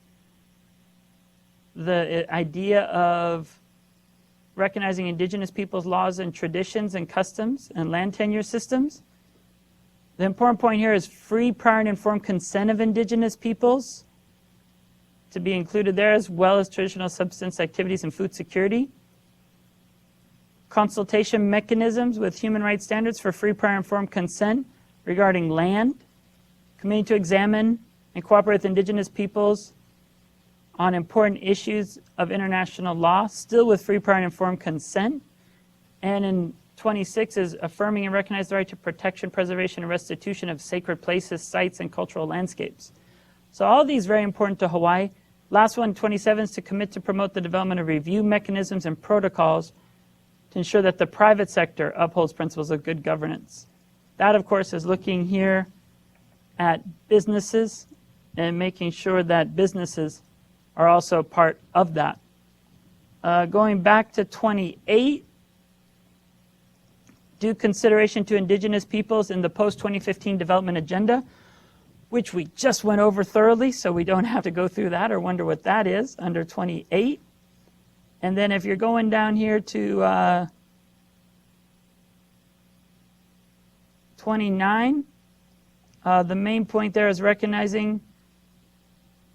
the idea of recognizing indigenous peoples' laws and traditions and customs and land tenure systems. The important point here is free, prior, and informed consent of indigenous peoples to be included there, as well as traditional subsistence activities and food security. Consultation mechanisms with human rights standards for free, prior, and informed consent regarding land. Committee to examine and cooperate with indigenous peoples on important issues of international law, still with free, prior, and informed consent. And in 26 is affirming and recognize the right to protection, preservation, and restitution of sacred places, sites, and cultural landscapes. So all these very important to Hawaii. Last one, 27, is to commit to promote the development of review mechanisms and protocols to ensure that the private sector upholds principles of good governance. That, of course, is looking here at businesses and making sure that businesses are also part of that. Going back to 28, due consideration to Indigenous peoples in the post-2015 development agenda, which we just went over thoroughly, so we don't have to go through that or wonder what that is under 28. And then if you're going down here to 29, the main point there is recognizing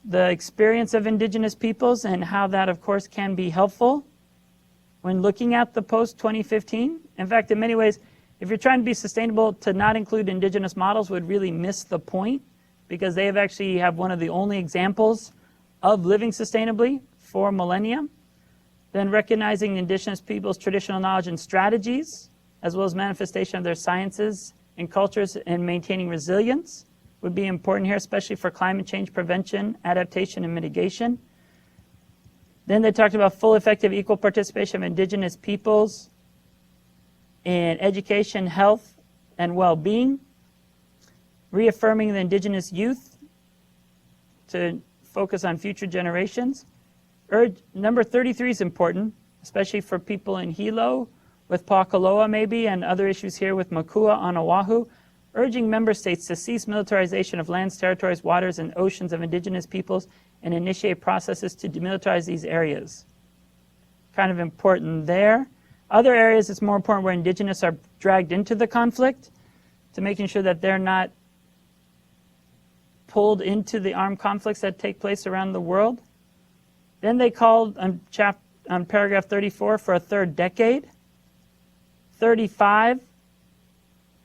the experience of Indigenous peoples and how that, of course, can be helpful when looking at the post-2015. In fact, in many ways, if you're trying to be sustainable, to not include Indigenous models would really miss the point, because they have one of the only examples of living sustainably for millennia. Then recognizing Indigenous peoples' traditional knowledge and strategies, as well as manifestation of their sciences and cultures, and maintaining resilience would be important here, especially for climate change prevention, adaptation, and mitigation. Then they talked about full, effective, equal participation of Indigenous peoples in education, health, and well-being. Reaffirming the Indigenous youth to focus on future generations. Number 33 is important, especially for people in Hilo, with Paokaloa maybe, and other issues here with Makua on Oahu. Urging member states to cease militarization of lands, territories, waters, and oceans of Indigenous peoples and initiate processes to demilitarize these areas. Kind of important there. Other areas, it's more important where Indigenous are dragged into the conflict, to making sure that they're not pulled into the armed conflicts that take place around the world. Then they called on paragraph 34 for a third decade. 35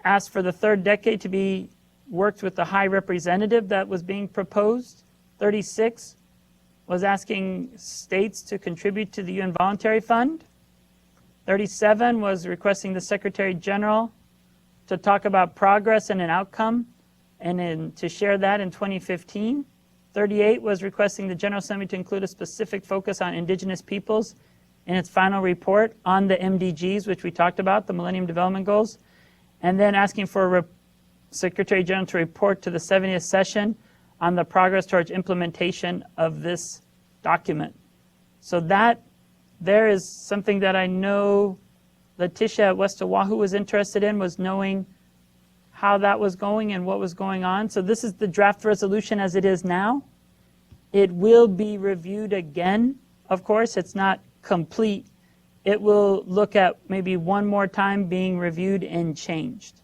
asked for the third decade to be worked with the High Representative that was being proposed. 36 was asking states to contribute to the UN Voluntary Fund. 37 was requesting the Secretary General to talk about progress and an outcome and to share that in 2015. 38 was requesting the General Assembly to include a specific focus on Indigenous peoples in its final report on the MDGs, which we talked about, the Millennium Development Goals, and then asking for Secretary General to report to the 70th session on the progress towards implementation of this document. So that there is something that I know Letitia at West Oahu was interested in, was knowing how that was going and what was going on. So this is the draft resolution as it is now. It will be reviewed again, of course. It's not complete. It will look at maybe one more time being reviewed and changed.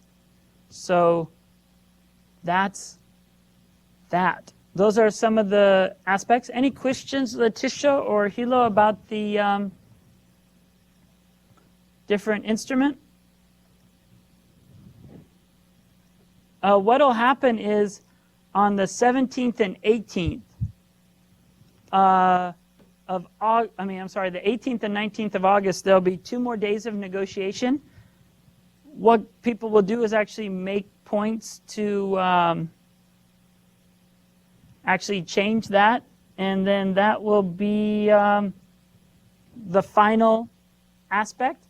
So that's that. Those are some of the aspects. Any questions, Letitia or Hilo, about the different instrument? What will happen is on the 17th and 18th the 18th and 19th of August, there'll be 2 more days of negotiation. What people will do is actually make points to actually change that, and then that will be the final aspect.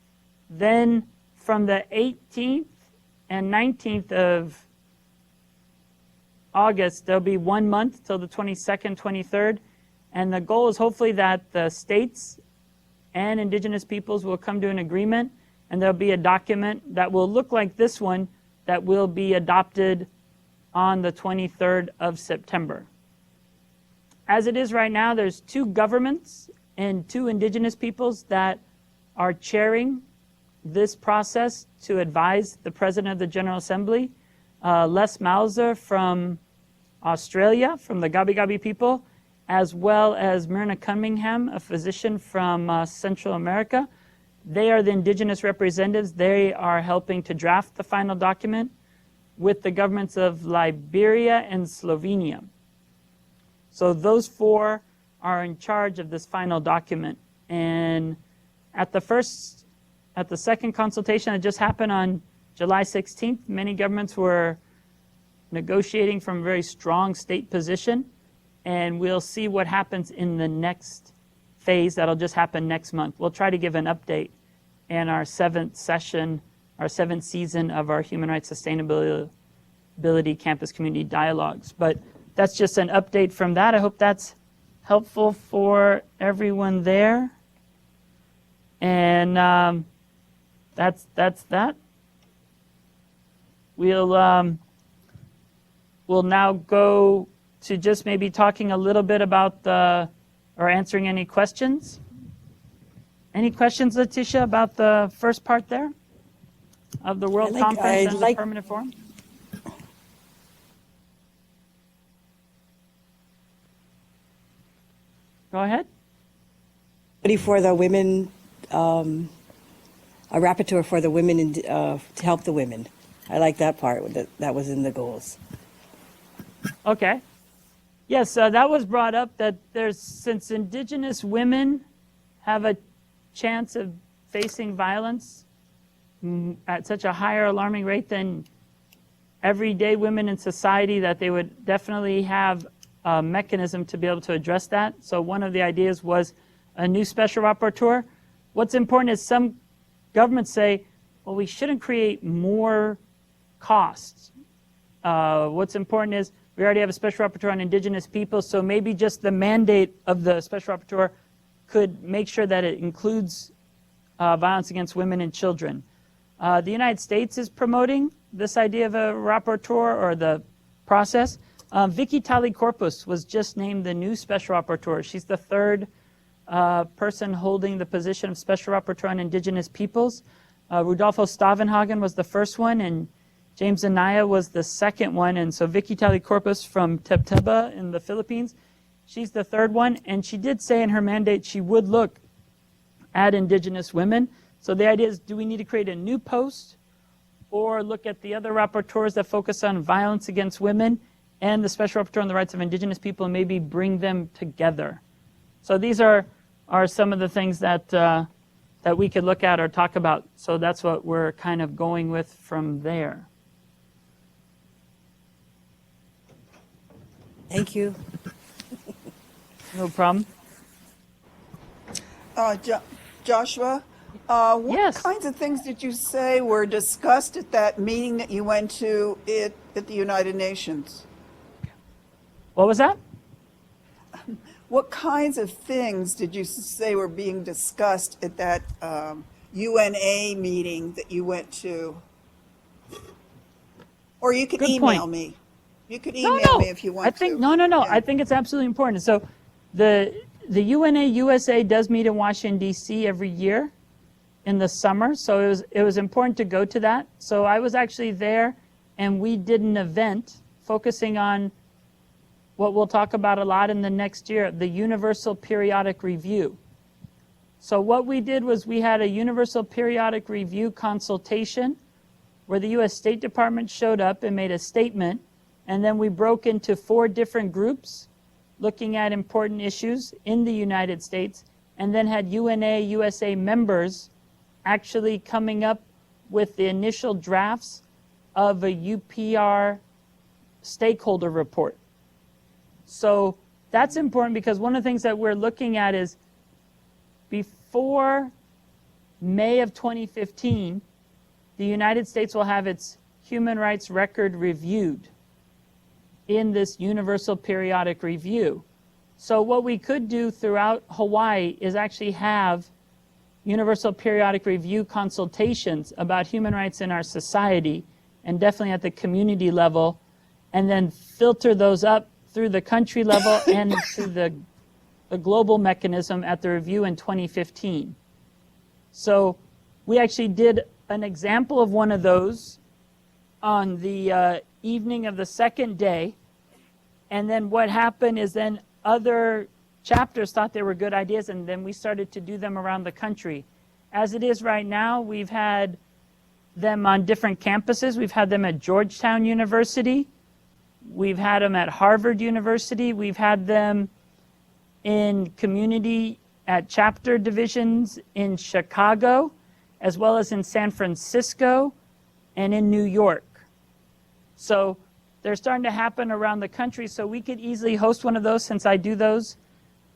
Then from the 18th and 19th of August, there'll be 1 month till the 22nd, 23rd. And the goal is hopefully that the states and Indigenous peoples will come to an agreement, and there'll be a document that will look like this one that will be adopted on the 23rd of September. As it is right now, there's 2 governments and 2 Indigenous peoples that are chairing this process to advise the President of the General Assembly. Les Mauser from Australia, from the Gabi Gabi people, as well as Myrna Cunningham, a physician from Central America. They are the Indigenous representatives. They are helping to draft the final document with the governments of Liberia and Slovenia. So those 4 are in charge of this final document. And at the second consultation that just happened on July 16th, many governments were negotiating from a very strong state position. and we'll see what happens in the next phase. That'll just happen next month. We'll try to give an update in our 7th session, our 7th season of our Human Rights Sustainability Campus Community Dialogues. But that's just an update from that. I hope that's helpful for everyone there. And that's that. We'll now go to just maybe talking a little bit about or answering any questions. Any questions, Letitia, about the first part there of the World Conference and the Permanent Forum? Go ahead. For the women, a rapporteur for the women to help the women. I like that part. That was in the goals. Okay. Yes, that was brought up that since Indigenous women have a chance of facing violence at such a higher alarming rate than everyday women in society, that they would definitely have a mechanism to be able to address that. So one of the ideas was a new special rapporteur. What's important is some governments say, well, we shouldn't create more costs. What's important is we already have a special rapporteur on Indigenous peoples, so maybe just the mandate of the special rapporteur could make sure that it includes violence against women and children. The United States is promoting this idea of a rapporteur or the process. Vicky Talley-Corpus was just named the new special rapporteur. She's the 3rd person holding the position of special rapporteur on Indigenous peoples. Rudolfo Stavenhagen was the first one, and James Anaya was the second one. And so Vicky Talley-Corpus from Tebteba in the Philippines, she's the 3rd one. And she did say in her mandate she would look at Indigenous women. So the idea is, do we need to create a new post or look at the other rapporteurs that focus on violence against women and the special rapporteur on the rights of Indigenous people and maybe bring them together? So these are some of the things that that we could look at or talk about. So that's what we're kind of going with from there. Thank you. No problem. Joshua, what Yes. kinds of things did you say were discussed at that meeting that you went to at the United Nations? What was that? What kinds of things did you say were being discussed at that UNA meeting that you went to? Or you could Good email point. me. You could email me if you want I think, to. No. Yeah. I think it's absolutely important. So the UNA USA does meet in Washington, D.C. every year in the summer. So it was important to go to that. So I was actually there, and we did an event focusing on what we'll talk about a lot in the next year, the Universal Periodic Review. So what we did was we had a Universal Periodic Review consultation where the U.S. State Department showed up and made a statement, and then we broke into 4 different groups looking at important issues in the United States, and then had UNA USA members actually coming up with the initial drafts of a UPR stakeholder report. So that's important because one of the things that we're looking at is before May of 2015, the United States will have its human rights record reviewed in this Universal Periodic Review. So what we could do throughout Hawaii is actually have Universal Periodic Review consultations about human rights in our society, and definitely at the community level, and then filter those up through the country level and to the global mechanism at the review in 2015. So we actually did an example of one of those on the evening of the 2nd day. And then what happened is then other chapters thought they were good ideas, and then we started to do them around the country. As it is right now, we've had them on different campuses. We've had them at Georgetown University. We've had them at Harvard University. We've had them in community at chapter divisions in Chicago, as well as in San Francisco and in New York. So they're starting to happen around the country, so we could easily host one of those since I do those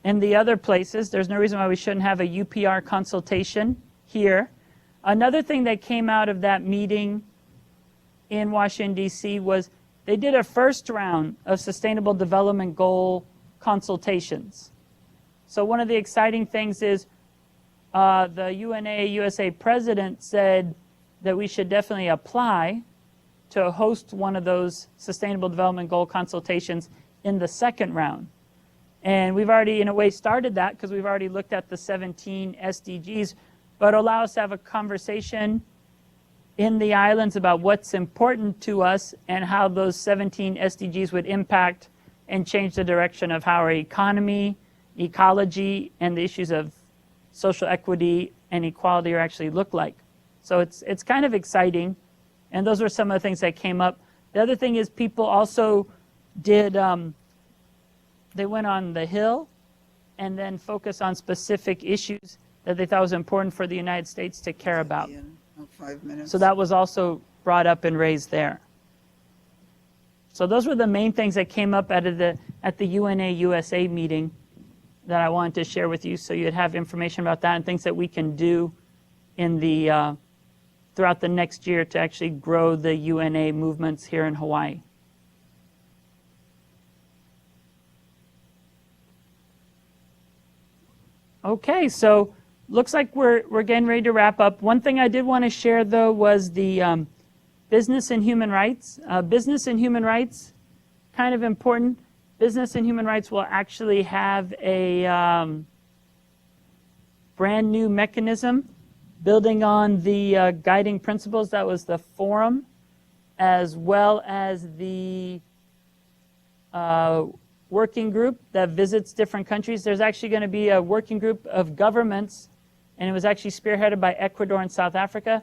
in the other places. There's no reason why we shouldn't have a UPR consultation here. Another thing that came out of that meeting in Washington, D.C. was they did a first round of Sustainable Development Goal consultations. So one of the exciting things is the UNA USA president said that we should definitely apply to host one of those Sustainable Development Goal consultations in the second round. And we've already, in a way, started that because we've already looked at the 17 SDGs, but allow us to have a conversation in the islands about what's important to us and how those 17 SDGs would impact and change the direction of how our economy, ecology, and the issues of social equity and equality are actually look like. So it's kind of exciting, and those were some of the things that came up. The other thing is people also did, they went on the Hill and then focused on specific issues that they thought was important for the United States to care about. 5 minutes. So that was also brought up and raised there. So those were the main things that came up at the UNA USA meeting that I wanted to share with you, so you'd have information about that and things that we can do in the throughout the next year to actually grow the UNA movements here in Hawaii. Okay, so looks like we're getting ready to wrap up. One thing I did want to share, though, was the business and human rights. Business and human rights, kind of important. Business and human rights will actually have a brand new mechanism building on the guiding principles. That was the forum, as well as the working group that visits different countries. There's actually going to be a working group of governments, and it was actually spearheaded by Ecuador and South Africa,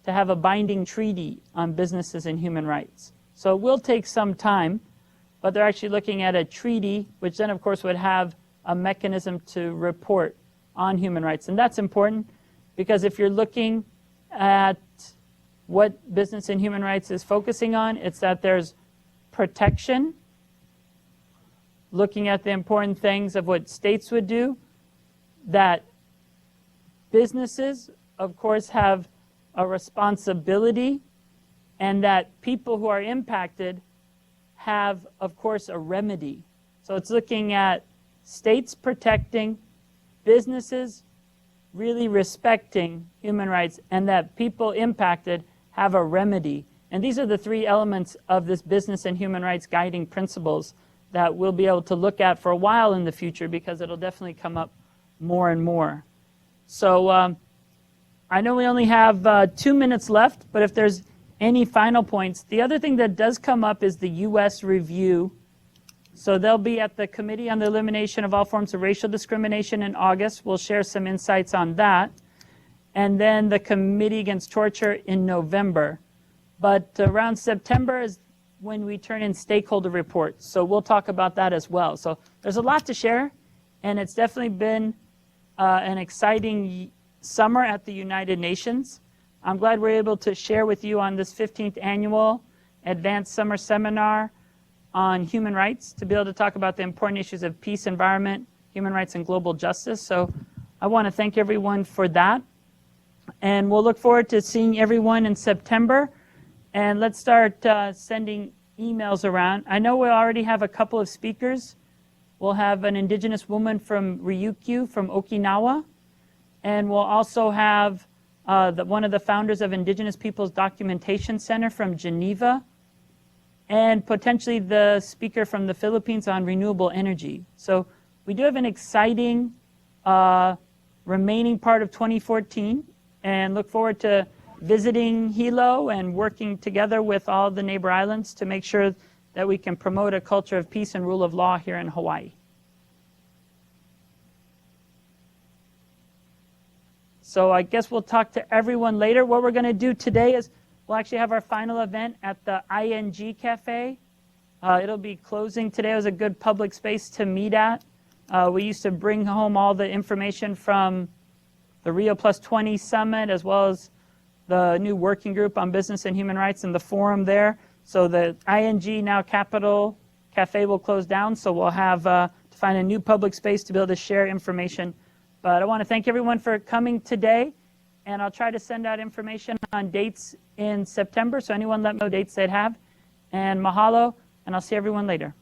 to have a binding treaty on businesses and human rights. So it will take some time, but they're actually looking at a treaty, which then, of course, would have a mechanism to report on human rights. And that's important because if you're looking at what business and human rights is focusing on, it's that there's protection, looking at the important things of what states would do, that businesses, of course, have a responsibility, and that people who are impacted have, of course, a remedy. So it's looking at states protecting, businesses really respecting human rights, and that people impacted have a remedy. And these are the three elements of this business and human rights guiding principles that we'll be able to look at for a while in the future, because it'll definitely come up more and more. So I know we only have 2 minutes left, but if there's any final points. The other thing that does come up is the U.S. review. So they'll be at the Committee on the Elimination of All Forms of Racial Discrimination in August. We'll share some insights on that. And then the Committee Against Torture in November. But around September is when we turn in stakeholder reports. So we'll talk about that as well. So there's a lot to share, and it's definitely been an exciting summer at the United Nations. I'm glad we're able to share with you on this 15th annual Advanced Summer Seminar on human rights, to be able to talk about the important issues of peace, environment, human rights, and global justice. So I want to thank everyone for that. And we'll look forward to seeing everyone in September. And let's start sending emails around. I know we already have a couple of speakers. We'll have an Indigenous woman from Ryukyu from Okinawa. And we'll also have one of the founders of Indigenous Peoples Documentation Center from Geneva, and potentially the speaker from the Philippines on renewable energy. So we do have an exciting remaining part of 2014, and look forward to visiting Hilo and working together with all the neighbor islands to make sure that we can promote a culture of peace and rule of law here in Hawaii. So I guess we'll talk to everyone later. What we're going to do today is we'll actually have our final event at the ING Cafe. It'll be closing today. It was a good public space to meet at. We used to bring home all the information from the Rio Plus 20 Summit, as well as the new working group on business and human rights and the forum there. So the ING, now Capital Cafe, will close down, so we'll have to find a new public space to be able to share information. But I want to thank everyone for coming today, and I'll try to send out information on dates in September, so anyone let me know dates they'd have. And mahalo, and I'll see everyone later.